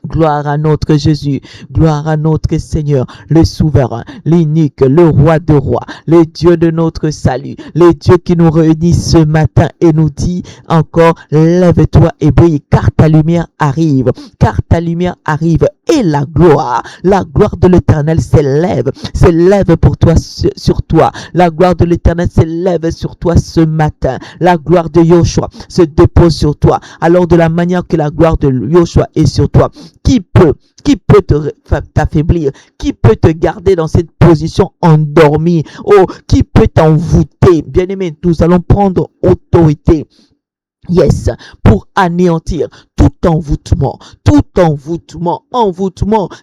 Gloire à notre Jésus, gloire à notre Seigneur, le souverain, l'unique, le roi de rois, le Dieu de notre salut, le Dieu qui nous réunit ce matin et nous dit encore, lève-toi et brille, car ta lumière arrive, et la gloire de l'Éternel s'élève pour toi, sur toi. La gloire de l'Éternel s'élève sur toi ce matin. La gloire de Yoshua se dépose sur toi. Alors de la manière que la gloire de Yoshua est sur toi, qui peut t'affaiblir? Qui peut te garder dans cette position endormie? Oh, qui peut t'envoûter? Bien-aimé, nous allons prendre autorité. Yes, pour anéantir tout envoûtement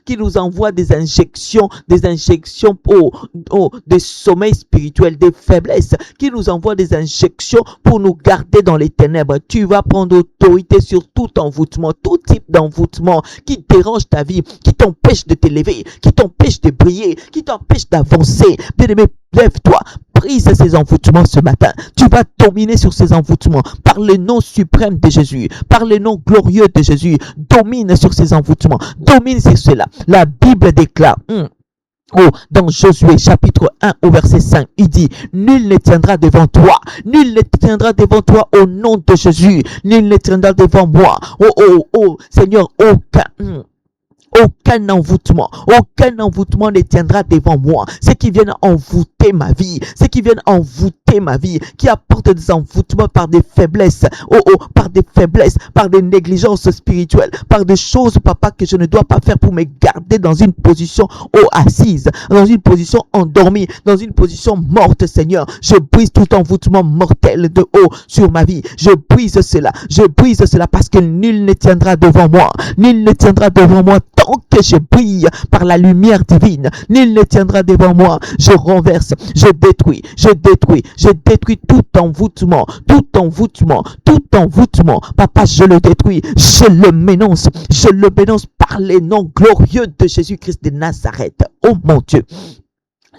qui nous envoie des injections des sommeils spirituels, des faiblesses, qui nous envoie des injections pour nous garder dans les ténèbres. Tu vas prendre autorité sur tout envoûtement, tout type d'envoûtement qui dérange ta vie, qui t'empêche de t'élever, qui t'empêche de briller, qui t'empêche d'avancer. Bien-aimé, lève-toi, brise ces envoûtements ce matin. Tu vas dominer sur ces envoûtements par le nom suprême de Jésus, par le nom glorieux de Jésus. Domine sur ces envoûtements, domine sur cela. La Bible déclare, dans Josué chapitre 1 au verset 5, il dit, nul ne tiendra devant toi au nom de Jésus, nul ne tiendra devant moi. Seigneur, aucun envoûtement ne tiendra devant moi. Ceux qui viennent envoûter ma vie, qui apportent des envoûtements par des faiblesses, par des négligences spirituelles, par des choses, papa, que je ne dois pas faire pour me garder dans une position assise, dans une position endormie, dans une position morte, Seigneur. Je brise tout envoûtement mortel de haut sur ma vie. Je brise cela parce que nul ne tiendra devant moi. Tant que je brille par la lumière divine, nul ne tiendra devant moi. Je renverse, je détruis tout envoûtement. Papa, je le détruis, je le m'énonce par les noms glorieux de Jésus-Christ de Nazareth. Oh mon Dieu.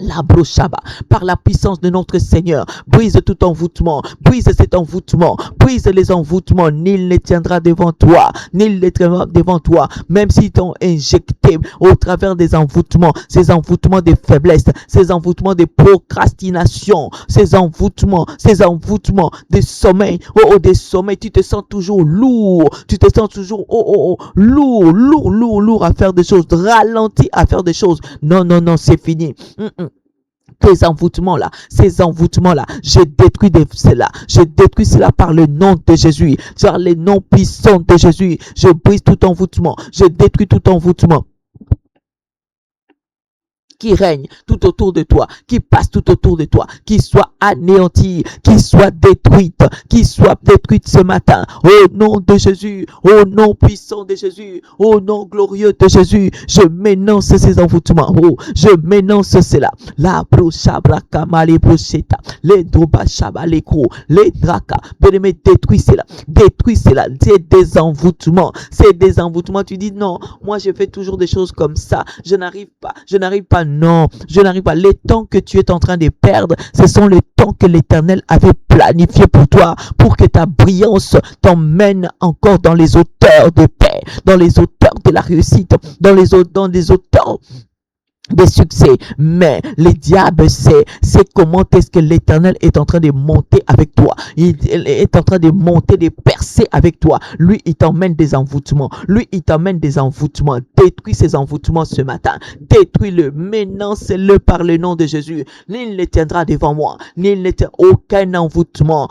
La brochaba, par la puissance de notre Seigneur, brise tout envoûtement, brise cet envoûtement, brise les envoûtements. Nul ne tiendra devant toi, même s'ils t'ont injecté au travers des envoûtements, ces envoûtements de faiblesse, ces envoûtements de procrastination, ces envoûtements de sommeil, des sommeils. Tu te sens toujours lourd, lourd à faire des choses, ralenti à faire des choses. Non, c'est fini. Ces envoûtements-là, je détruis cela par le nom de Jésus, par les noms puissants de Jésus. Je brise tout envoûtement, je détruis tout envoûtement qui règne tout autour de toi, qui passe tout autour de toi, qui soit anéantie, qui soit détruite ce matin, au nom de Jésus, au nom puissant de Jésus, au nom glorieux de Jésus. Je m'énonce ces envoûtements, je m'énonce cela. La brochabra kamali brocheta, les drobachaba les gros, les draka, bien-aimé, détruis cela, c'est des envoûtements, tu dis non, moi je fais toujours des choses comme ça, je n'arrive pas. Non, je n'arrive pas. Les temps que tu es en train de perdre, ce sont les temps que l'Éternel avait planifiés pour toi, pour que ta brillance t'emmène encore dans les hauteurs de paix, dans les hauteurs de la réussite, dans les hauteurs des succès. Mais le diable sait comment est-ce que l'Éternel est en train de monter avec toi. Il est en train de monter, de percer avec toi. Lui, il t'emmène des envoûtements. Détruis ces envoûtements ce matin. Détruis-le. Ménonce-le par le nom de Jésus. Nul ne tiendra devant moi. Aucun envoûtement,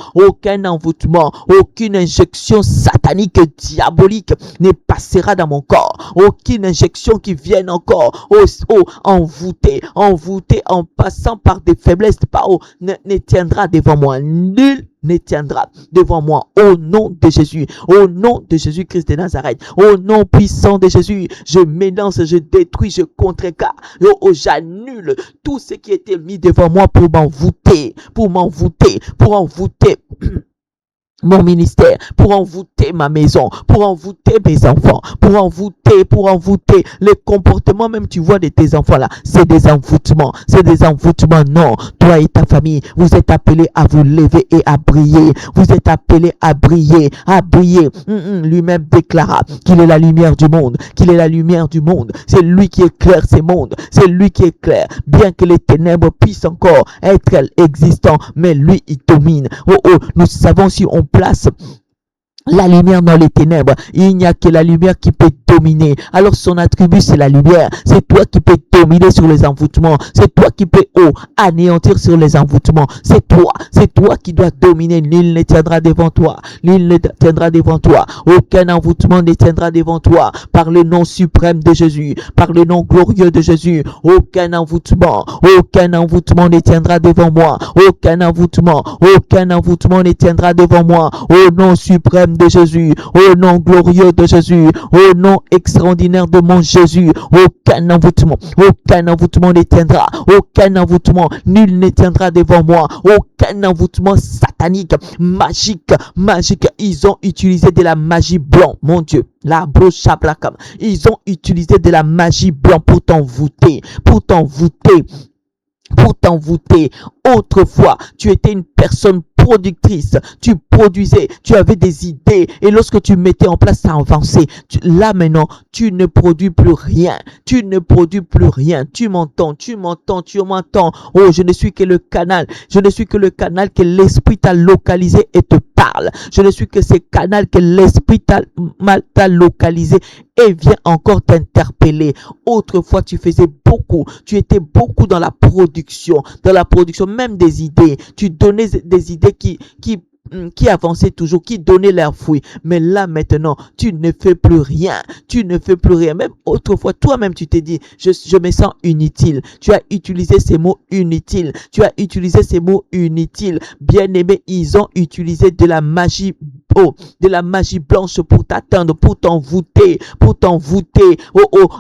aucune injection satanique, diabolique ne passera dans mon corps. Aucune injection qui vienne encore envoûté en passant par des faiblesses, ne tiendra devant moi. Nul ne tiendra devant moi. Au nom de Jésus, au nom de Jésus-Christ de Nazareth, au nom puissant de Jésus, je m'élance, je détruis, je contrecarre, j'annule tout ce qui était mis devant moi pour m'envoûter, pour envoûter mon ministère, pour envoûter ma maison, pour envoûter mes enfants, pour envoûter les comportements même tu vois de tes enfants là, c'est des envoûtements, non, toi et ta famille, vous êtes appelés à vous lever et à briller, vous êtes appelés à briller, lui-même déclara qu'il est la lumière du monde, c'est lui qui éclaire ces mondes, c'est lui qui éclaire, bien que les ténèbres puissent encore être existants, mais lui il domine. Nous savons si on place la lumière dans les ténèbres, il n'y a que la lumière qui peut dominer. Alors son attribut c'est la lumière. C'est toi qui peux dominer sur les envoûtements. C'est toi qui peux anéantir sur les envoûtements. C'est toi qui dois dominer. Nul ne tiendra devant toi. Aucun envoûtement ne tiendra devant toi. Par le nom suprême de Jésus, par le nom glorieux de Jésus, aucun envoûtement ne tiendra devant moi. Aucun envoûtement ne tiendra devant moi. Au nom suprême de Jésus, au nom glorieux de Jésus, au nom extraordinaire de mon Jésus, aucun envoûtement ne tiendra, aucun envoûtement, nul ne tiendra devant moi, aucun envoûtement satanique, magique, ils ont utilisé de la magie blanche, mon Dieu, la brochablakam, ils ont utilisé de la magie blanche pour t'envoûter. Autrefois, tu étais une personne productrice, tu produisais, tu avais des idées et lorsque tu mettais en place, ça avançait. Là maintenant, tu ne produis plus rien. Tu m'entends. Oh, je ne suis que le canal que l'esprit t'a localisé et te parle. Je ne suis que ce canal que l'esprit t'a localisé et vient encore t'interpeller. Autrefois, tu étais beaucoup dans la production même des idées. Tu donnais des idées qui avançaient toujours, qui donnaient leurs fruits. Mais là, maintenant, tu ne fais plus rien. Même autrefois, toi-même, tu t'es dit, je me sens inutile. Tu as utilisé ces mots inutiles. Bien-aimés, ils ont utilisé de la magie blanche pour t'atteindre, pour t'envoûter.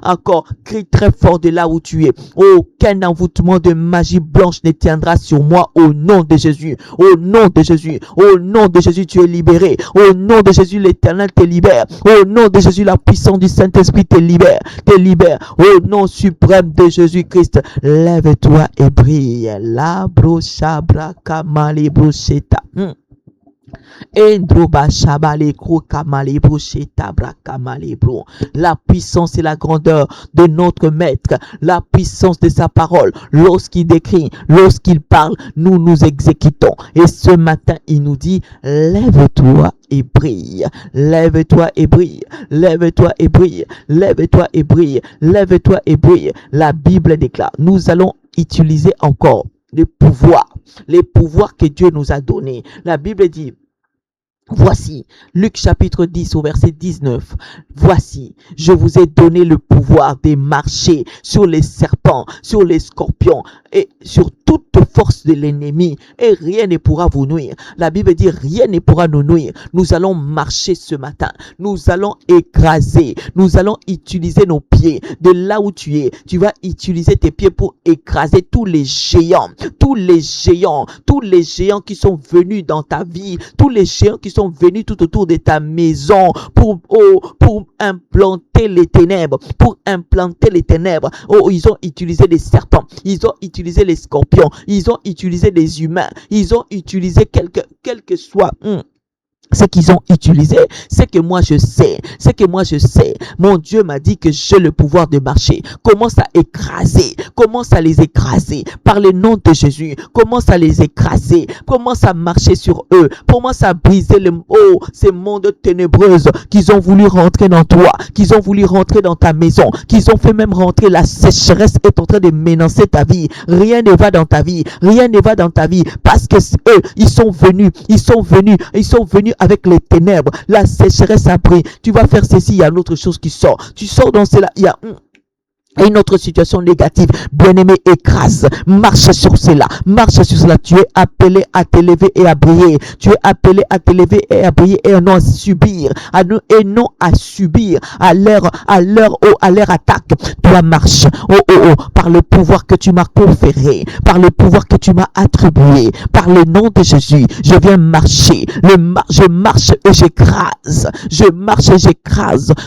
Encore, crie très fort de là où tu es. Aucun envoûtement de magie blanche ne tiendra sur moi au nom de Jésus. Au nom de Jésus, tu es libéré. Au nom de Jésus, l'Éternel te libère. Au nom de Jésus, la puissance du Saint-Esprit te libère. Au nom suprême de Jésus-Christ, lève-toi et brille. La brochabra kamali brocheta. La puissance et la grandeur de notre maître, la puissance de sa parole, lorsqu'il décrit, lorsqu'il parle, nous exécutons. Et ce matin, il nous dit, lève-toi et brille, lève-toi et brille, lève-toi et brille, lève-toi et brille, lève-toi et brille. La Bible déclare, nous allons utiliser encore les pouvoirs que Dieu nous a donnés. La Bible dit, voici, Luc chapitre 10 au verset 19. Voici, je vous ai donné le pouvoir de marcher sur les serpents, sur les scorpions et sur toute force de l'ennemi et rien ne pourra vous nuire. La Bible dit rien ne pourra nous nuire. Nous allons marcher ce matin. Nous allons écraser. Nous allons utiliser nos pieds. De là où tu es, tu vas utiliser tes pieds pour écraser tous les géants qui sont venus dans ta vie, tous les géants qui sont venus tout autour de ta maison pour implanter les ténèbres, ils ont utilisé des serpents, ils ont utilisé les scorpions, ils ont utilisé des humains, ils ont utilisé quel que soit ce qu'ils ont utilisé, c'est que moi je sais. Mon Dieu m'a dit que j'ai le pouvoir de marcher. Commence à les écraser par le nom de Jésus. Commence à les écraser. Commence à marcher sur eux. Commence à briser ces mondes ténébreux qu'ils ont voulu rentrer dans toi, qu'ils ont voulu rentrer dans ta maison, qu'ils ont fait même rentrer. La sécheresse est en train de menacer ta vie. Rien ne va dans ta vie parce que eux, ils sont venus avec les ténèbres. La sécheresse a pris. Tu vas faire ceci, il y a une autre chose qui sort. Tu sors dans cela, il y a et une autre situation négative, bien-aimé, écrase, marche sur cela, tu es appelé à t'élever et à briller, tu es appelé à t'élever et à briller et non à subir, et non à subir à leur attaque. Toi marche, par le pouvoir que tu m'as conféré, par le pouvoir que tu m'as attribué, par le nom de Jésus, je viens marcher, je marche et j'écrase,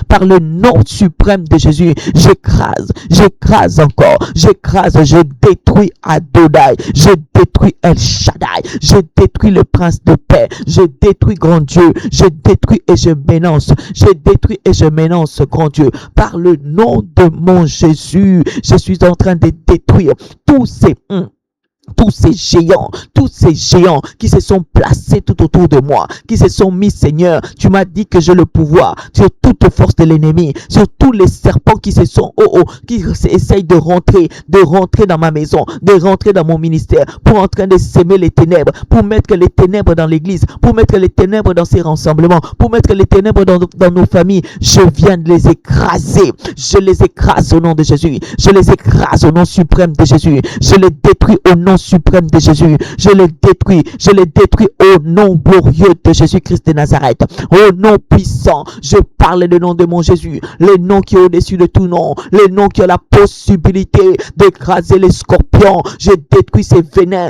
par le nom suprême de Jésus, j'écrase encore, je détruis Adonai, je détruis El Shaddai, je détruis le prince de paix, je détruis grand Dieu, je détruis et je m'énonce grand Dieu, par le nom de mon Jésus, je suis en train de détruire tous ces géants qui se sont placés tout autour de moi, qui se sont mis, Seigneur, tu m'as dit que j'ai le pouvoir sur toute force de l'ennemi, sur tous les serpents qui se sont, qui essayent de rentrer dans ma maison, de rentrer dans mon ministère, pour en train de s'aimer les ténèbres, pour mettre les ténèbres dans l'église, pour mettre les ténèbres dans ces rassemblements, pour mettre les ténèbres dans nos familles. Je viens de les écraser, je les écrase au nom de Jésus, je les écrase au nom suprême de Jésus, je les détruis au nom suprême de Jésus, je les détruis au nom glorieux de Jésus-Christ de Nazareth, au nom puissant. Je parle le nom de mon Jésus, le nom qui est au-dessus de tout nom, le nom qui a la possibilité d'écraser les scorpions. Je détruis ces venin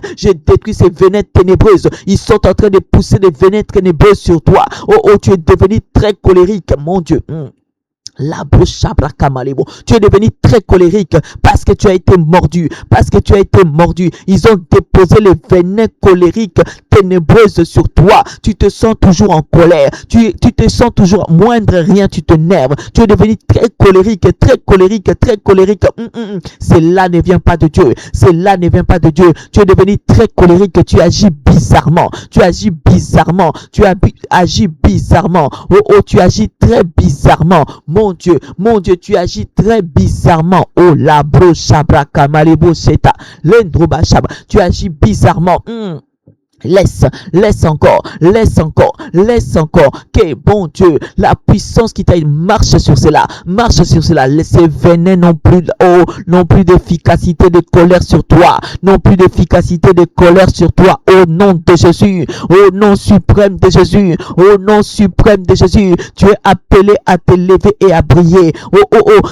ténébreuses. Ils sont en train de pousser des venin ténébreuses sur toi. Tu es devenu très colérique, mon Dieu. Tu es devenu très colérique parce que tu as été mordu, Ils ont déposé les venins colériques ténébreuses sur toi. Tu te sens toujours en colère. Tu te sens toujours moindre rien, tu te nerves. Tu es devenu très colérique. Cela ne vient pas de Dieu. Tu es devenu très colérique. Tu agis bizarrement. Tu agis très bizarrement. Mon Dieu, tu agis très bizarrement. Oh, la bro shabra kamalebo seta. Lendroba shabra. Tu agis bizarrement. Laisse encore, que bon Dieu, la puissance qui t'a marche sur cela, ces venins n'ont plus d'efficacité de colère sur toi, au nom de Jésus, au nom suprême de Jésus, tu es appelé à t'élever et à briller.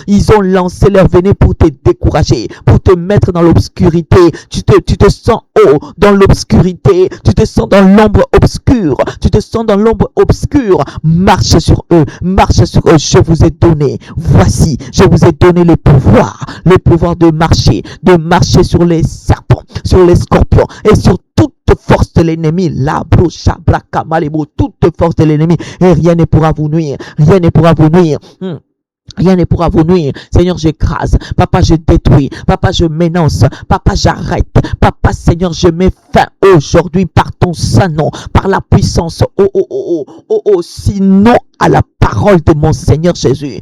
Ils ont lancé leur venin pour te décourager, pour te mettre dans l'obscurité, tu te sens dans l'obscurité, tu te sens dans l'ombre obscure, marche sur eux, je vous ai donné le pouvoir de marcher sur les serpents, sur les scorpions et sur toute force de l'ennemi, toute force de l'ennemi, et rien ne pourra vous nuire. Rien ne pourra vous nuire. Seigneur, j'écrase. Papa, je détruis. Papa, je m'énonce. Papa, j'arrête. Papa, Seigneur, je mets fin aujourd'hui par ton saint nom, par la puissance. Sinon à la parole de mon Seigneur Jésus.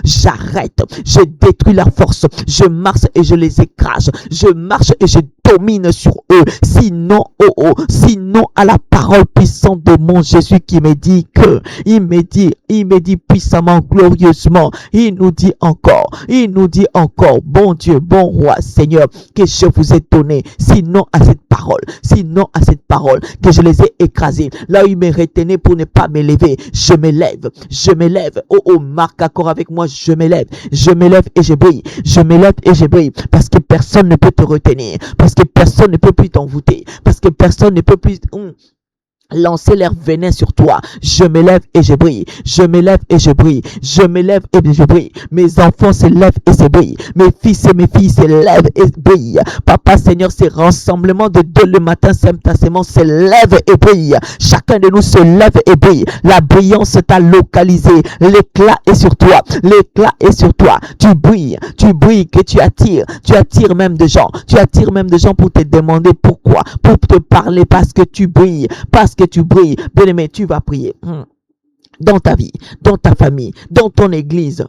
J'arrête. Je détruis leur force. Je marche et je les écrase. Je marche et je domine sur eux. Sinon à la parole puissante de mon Jésus qui me dit que, il me dit puissamment, glorieusement, il nous dit encore, bon Dieu, bon roi, Seigneur, que je vous ai donné, sinon à cette parole, que je les ai écrasés. Là où ils me retenaient pour ne pas m'élever, je m'élève. Marque accord avec moi, je m'élève et je brille, parce que personne ne peut te retenir, parce que personne ne peut plus t'envoûter, parce que personne ne peut plus lancer leur venin sur toi. Je m'élève et je brille. Mes enfants s'élèvent et se brillent. Mes fils et mes filles s'élèvent et brillent. Papa, Seigneur, ces rassemblements de 2 le matin, Saint-Testament s'élèvent et brillent. Chacun de nous se lève et brille. La brillance t'a localisé. L'éclat est sur toi. Tu brilles, que tu attires même des gens. Pour te demander pourquoi, pour te parler, parce que tu brilles. Bien-aimé, tu vas prier. Dans ta vie, dans ta famille, dans ton église.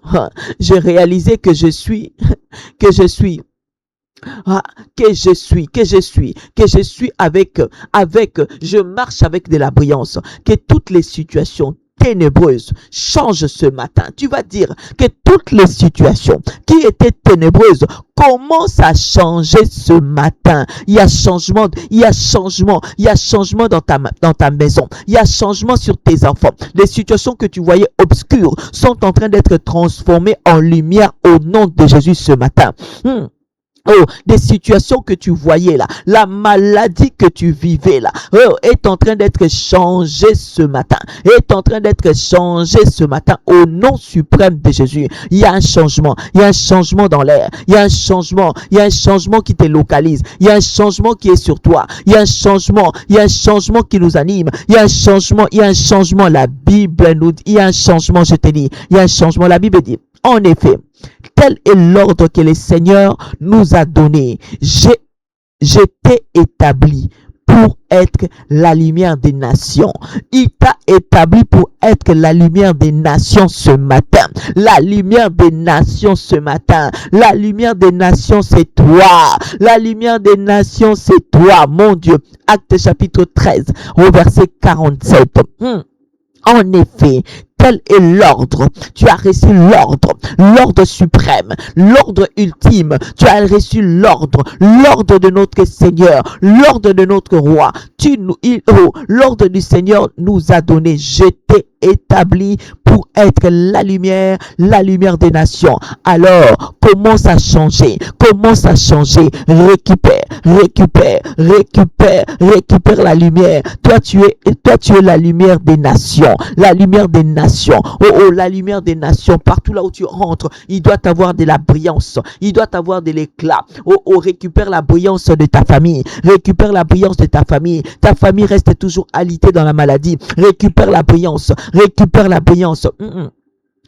J'ai réalisé que je suis avec, je marche avec de la brillance, que toutes les situations ténébreuses changent ce matin. Tu vas dire que toutes les situations qui étaient ténébreuses commencent à changer ce matin. Il y a changement, il y a changement, il y a changement dans ta maison. Il y a changement sur tes enfants. Les situations que tu voyais obscures sont en train d'être transformées en lumière au nom de Jésus ce matin. Oh, des situations que tu voyais là, la maladie que tu vivais là, est en train d'être changée ce matin, est en train d'être changée ce matin au nom suprême de Jésus. Il y a un changement dans l'air, il y a un changement qui te localise, il y a un changement qui est sur toi, il y a un changement qui nous anime, il y a un changement, la Bible nous dit, il y a un changement, je te dis, il y a un changement, la Bible dit, en effet, tel est l'ordre que le Seigneur nous a donné. J'étais établi pour être la lumière des nations. Il t'a établi pour être la lumière des nations ce matin. La lumière des nations ce matin. La lumière des nations, c'est toi. La lumière des nations, c'est toi, mon Dieu. Acte chapitre 13, au verset 47. En effet, tel est l'ordre. Tu as reçu l'ordre suprême, l'ordre ultime. Tu as reçu l'ordre de notre Seigneur, l'ordre de notre roi. L'ordre du Seigneur nous a donné. J'étais établi pour être la lumière des nations. Alors, commence à changer. Récupère la lumière. Toi, tu es la lumière des nations. La lumière des nations. Oh, la lumière des nations. Partout là où tu rentres, il doit avoir de la brillance. Il doit avoir de l'éclat. Oh, récupère la brillance de ta famille. Récupère la brillance de ta famille. Ta famille reste toujours alitée dans la maladie. Récupère la brillance.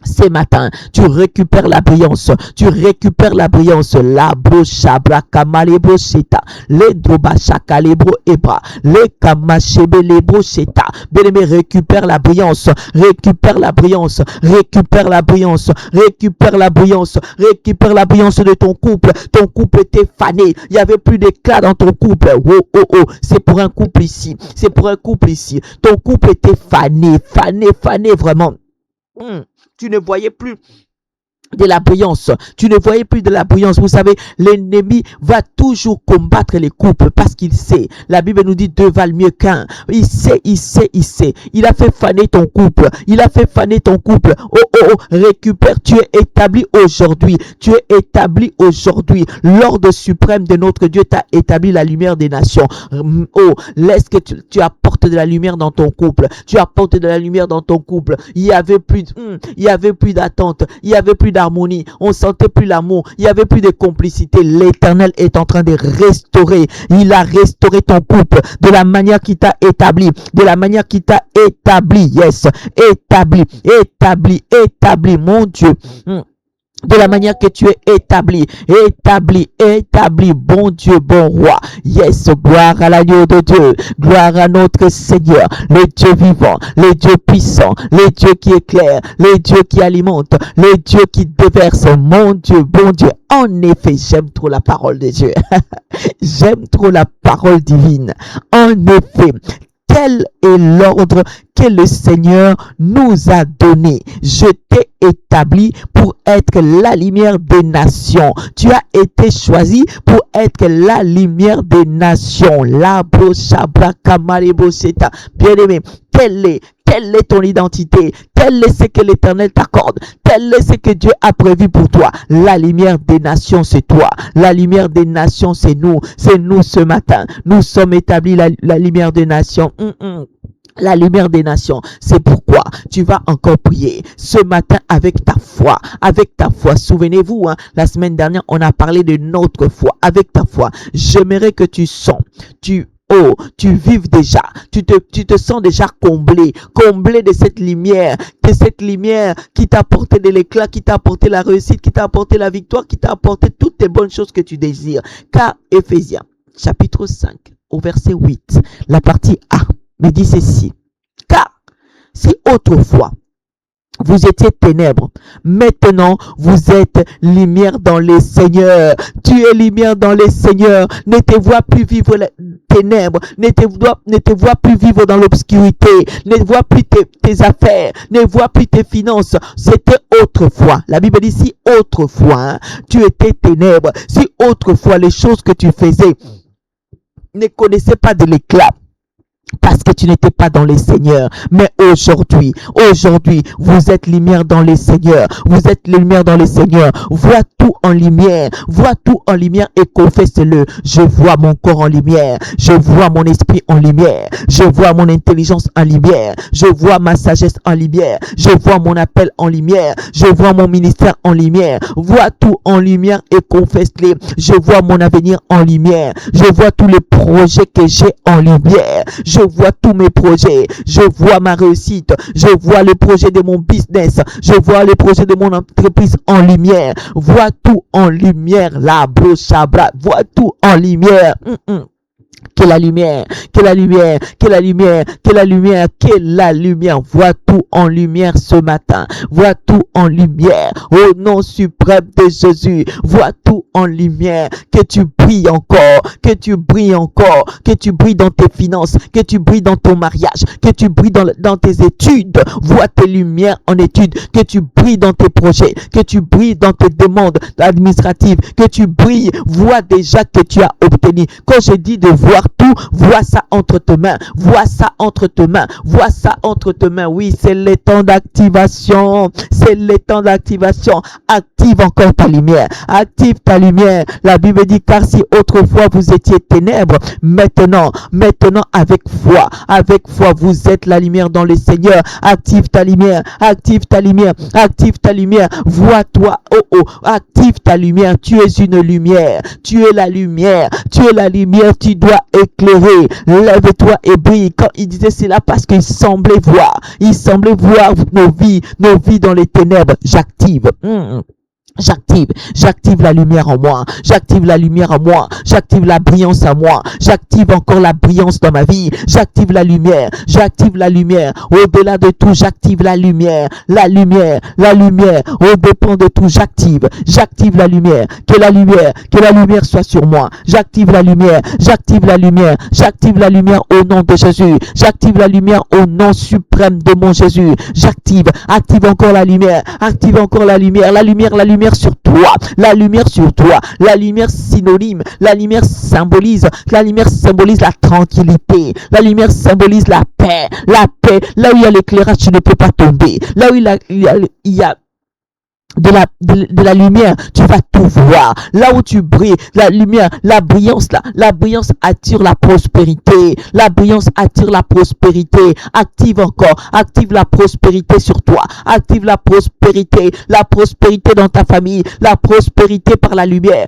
Ce matin, tu récupères la brillance. La brochabra kamalebro seta, les drobachaka lebro ebra, les kamachebe lebro seta. Bien-aimé, récupère la brillance de ton couple. Ton couple était fané. Il y avait plus d'éclat dans ton couple. Oh. C'est pour un couple ici. Ton couple était fané vraiment. Tu ne voyais plus de la brillance. Vous savez, l'ennemi va toujours combattre les couples parce qu'il sait. La Bible nous dit deux valent mieux qu'un. Il sait. Il a fait faner ton couple. Oh, récupère. Tu es établi aujourd'hui. L'ordre suprême de notre Dieu t'a établi la lumière des nations. Oh, laisse que tu apportes de la lumière dans ton couple. Il y avait plus d'attente. Il y avait plus d'harmonie, on sentait plus l'amour, il y avait plus de complicité. L'Éternel est en train de restaurer. Il a restauré ton couple de la manière qui t'a établi, yes, établi, mon Dieu. De la manière que tu es établi, bon Dieu, bon roi. Yes, gloire à l'agneau de Dieu, gloire à notre Seigneur, le Dieu vivant, le Dieu puissant, le Dieu qui éclaire, le Dieu qui alimente, le Dieu qui déverse, mon Dieu, bon Dieu. En effet, j'aime trop la parole de Dieu. J'aime trop la parole divine. En effet, tel est l'ordre que le Seigneur nous a donné. Je t'ai établi pour être la lumière des nations. Tu as été choisi pour être la lumière des nations. Bien-aimé, telle est ton identité, tel est ce que l'Éternel t'accorde, tel est ce que Dieu a prévu pour toi. La lumière des nations, c'est toi. La lumière des nations, c'est nous ce matin. Nous sommes établis la lumière des nations. La lumière des nations. C'est pourquoi tu vas encore prier ce matin avec ta foi. Souvenez-vous, la semaine dernière, on a parlé de notre foi. Avec ta foi, j'aimerais que tu vives déjà, tu te sens déjà comblé de cette lumière qui t'a apporté de l'éclat, qui t'a apporté la réussite, qui t'a apporté la victoire, qui t'a apporté toutes les bonnes choses que tu désires. Car Éphésiens, chapitre 5, au verset 8, la partie A, me dit ceci. Car si autrefois, Vous étiez ténèbres. Maintenant, vous êtes lumière dans les Seigneurs. Tu es lumière dans les Seigneurs. Ne te vois plus vivre les ténèbres. Ne te vois plus vivre dans l'obscurité. Ne vois plus tes affaires. Ne vois plus tes finances. C'était autrefois. La Bible dit si autrefois, tu étais ténèbres. Si autrefois les choses que tu faisais ne connaissaient pas de l'éclat. Parce que tu n'étais pas dans les Seigneurs. Mais aujourd'hui, vous êtes lumière dans les Seigneurs. Vous êtes lumière dans les Seigneurs. Vois tout en lumière. Vois tout en lumière et confesse-le. Je vois mon corps en lumière. Je vois mon esprit en lumière. Je vois mon intelligence en lumière. Je vois ma sagesse en lumière. Je vois mon appel en lumière. Je vois mon ministère en lumière. Vois tout en lumière et confesse-le. Je vois mon avenir en lumière. Je vois tous les projets que j'ai en lumière. Je vois tous mes projets, je vois ma réussite, je vois le projet de mon business, je vois le projet de mon entreprise en lumière. Vois tout en lumière, la brochabra, vois tout en lumière. Que la lumière, que la lumière, que la lumière, que la lumière, que la lumière. Vois tout en lumière ce matin. Vois tout en lumière. Au nom suprême de Jésus. Vois tout en lumière. Que tu brilles encore. Que tu brilles encore. Que tu brilles dans tes finances. Que tu brilles dans ton mariage. Que tu brilles dans tes études. Vois tes lumières en études. Que tu brilles dans tes projets. Que tu brilles dans tes demandes administratives. Que tu brilles. Vois déjà que tu as obtenu. Quand je dis de voir tout, vois ça entre tes mains, vois ça entre tes mains, vois ça entre tes mains. Oui, c'est le temps d'activation, c'est le temps d'activation. Active encore ta lumière, active ta lumière. La Bible dit car si autrefois vous étiez ténèbres, maintenant avec foi vous êtes la lumière dans le Seigneur. Active ta lumière, active ta lumière, active ta lumière. Vois-toi, active ta lumière. Tu es une lumière, tu es la lumière, tu es la lumière. Tu dois éclairer. Lève-toi et brille. Quand il disait cela, parce qu'il semblait voir nos vies dans les ténèbres. J'active. J'active la lumière en moi, j'active la lumière en moi, j'active la brillance en moi, j'active encore la brillance dans ma vie, j'active la lumière, au-delà de tout, j'active la lumière, au dépend de tout, j'active la lumière, que la lumière soit sur moi, j'active la lumière au nom de Jésus, j'active la lumière au nom suprême de mon Jésus, active encore la lumière, la lumière sur toi, la lumière synonyme, la lumière symbolise la tranquillité, la lumière symbolise la paix, là où il y a l'éclairage tu ne peux pas tomber, là où il y a de la lumière, tu vas tout voir. Là où tu brilles, la lumière, la brillance attire la prospérité. La brillance attire la prospérité. Active la prospérité sur toi. Active la prospérité dans ta famille, la prospérité par la lumière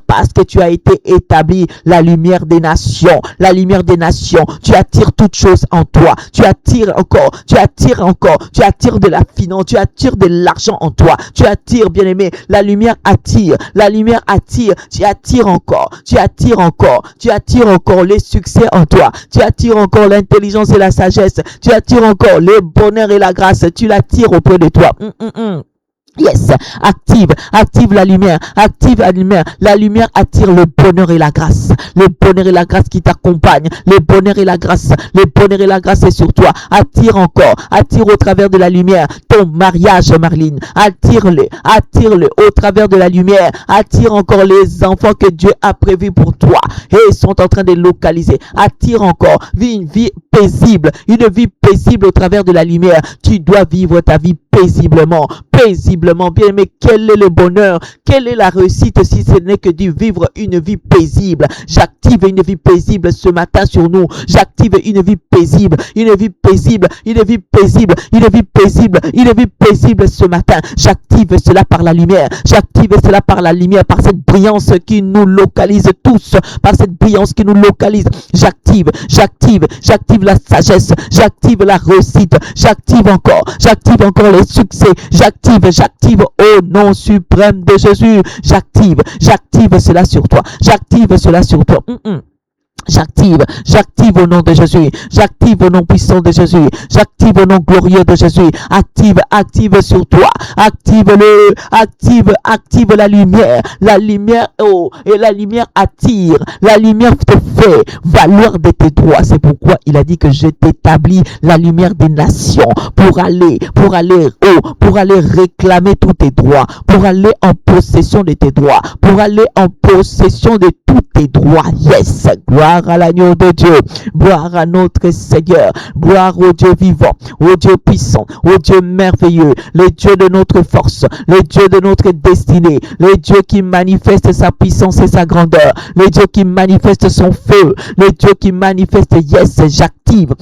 parce que tu as été établi la lumière des nations. Tu attires toutes choses en toi. Tu attires de la finance, tu attires de l'argent en toi. Tu attires, bien-aimé, la lumière attire, tu attires encore les succès en toi, tu attires encore l'intelligence et la sagesse, tu attires encore le bonheur et la grâce, tu l'attires auprès de toi. Yes, active la lumière, la lumière attire le bonheur et la grâce qui t'accompagne, le bonheur et la grâce est sur toi. Attire au travers de la lumière ton mariage, Marlene, attire-le au travers de la lumière, attire encore les enfants que Dieu a prévus pour toi et ils sont en train de localiser, attire encore, vis une vie paisible au travers de la lumière. Tu dois vivre ta vie paisiblement, bien aimé. Quel est le bonheur, quelle est la réussite si ce n'est que de vivre une vie paisible? J'active une vie paisible ce matin sur nous. J'active une vie paisible ce matin. J'active cela par la lumière, par cette brillance qui nous localise tous, J'active la sagesse, j'active la réussite, j'active encore les succès, j'active au nom suprême de Jésus, j'active cela sur toi, J'active au nom de Jésus, j'active au nom puissant de Jésus, j'active au nom glorieux de Jésus, active sur toi, active la lumière, oh, et la lumière attire, la lumière te fait valoir de tes droits. C'est pourquoi il a dit que je t'établis la lumière des nations pour aller réclamer tous tes droits, pour aller en possession de tes droits, pour aller en possession de tous tes droits. Yes, gloire à l'agneau de Dieu, gloire à notre Seigneur, gloire au Dieu vivant, au Dieu puissant, au Dieu merveilleux, le Dieu de notre force, le Dieu de notre destinée, le Dieu qui manifeste sa puissance et sa grandeur, le Dieu qui manifeste son feu, le Dieu qui manifeste, yes, j'active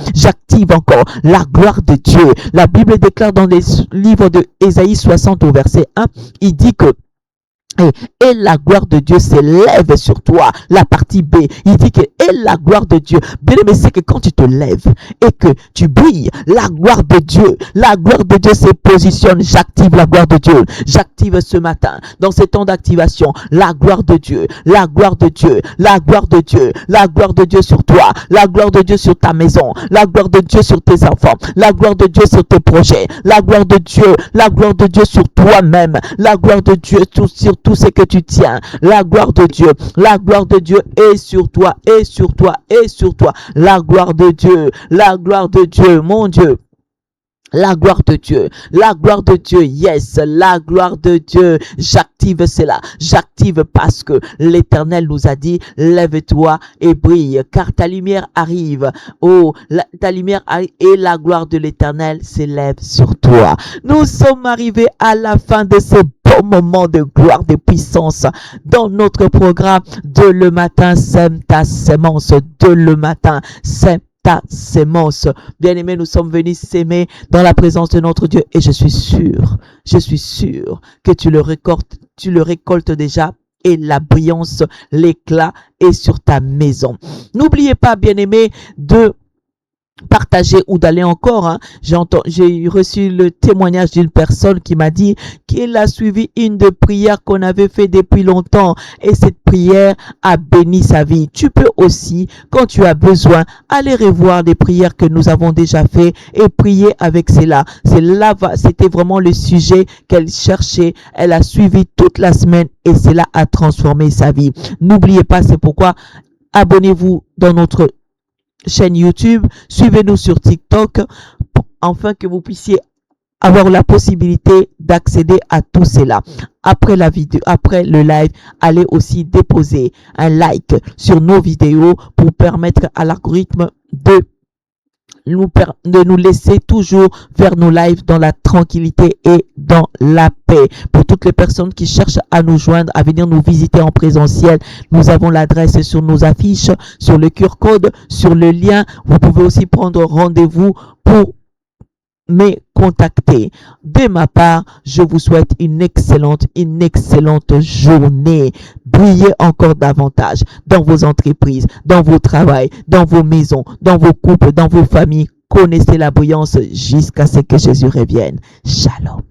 encore la gloire de Dieu. La Bible déclare dans les livres de Ésaïe 60 au verset 1, il dit que et la gloire de Dieu s'élève sur toi. La partie B, il dit que et la gloire de Dieu. Bien aimé, c'est que quand tu te lèves et que tu brilles, la gloire de Dieu se positionne. J'active la gloire de Dieu. J'active ce matin, dans ces temps d'activation, la gloire de Dieu, la gloire de Dieu, la gloire de Dieu, la gloire de Dieu sur toi, la gloire de Dieu sur ta maison, la gloire de Dieu sur tes enfants, la gloire de Dieu sur tes projets, la gloire de Dieu sur toi-même, la gloire de Dieu sur tout ce que tu tiens, la gloire de Dieu est sur toi, et sur toi, et sur toi, la gloire de Dieu, mon Dieu. La gloire de Dieu, yes, la gloire de Dieu, j'active cela, j'active parce que l'Éternel nous a dit, lève-toi et brille, car ta lumière arrive, ta lumière arrive et la gloire de l'Éternel s'élève sur toi. Nous sommes arrivés à la fin de ce beau moment de gloire, de puissance dans notre programme de le matin, sème ta sémence, de le matin, sème ta sémence. Bien-aimés, nous sommes venus s'aimer dans la présence de notre Dieu et je suis sûr que tu le récoltes déjà et la brillance, l'éclat est sur ta maison. N'oubliez pas, bien-aimés, de partager ou d'aller encore. J'ai reçu le témoignage d'une personne qui m'a dit qu'elle a suivi une de prières qu'on avait fait depuis longtemps et cette prière a béni sa vie. Tu peux aussi, quand tu as besoin, aller revoir des prières que nous avons déjà fait et prier avec cela. C'était vraiment le sujet qu'elle cherchait. Elle a suivi toute la semaine et cela a transformé sa vie. N'oubliez pas, c'est pourquoi abonnez-vous dans notre chaîne YouTube, suivez-nous sur TikTok, afin que vous puissiez avoir la possibilité d'accéder à tout cela. Après la vidéo, après le live, allez aussi déposer un like sur nos vidéos pour permettre à l'algorithme de nous laisser toujours faire nos lives dans la tranquillité et dans la paix. Pour toutes les personnes qui cherchent à nous joindre, à venir nous visiter en présentiel, nous avons l'adresse sur nos affiches, sur le QR code, sur le lien. Vous pouvez aussi prendre rendez-vous pour me contacter. De ma part, je vous souhaite une excellente journée. Brillez encore davantage dans vos entreprises, dans vos travails, dans vos maisons, dans vos couples, dans vos familles. Connaissez la brillance jusqu'à ce que Jésus revienne. Shalom.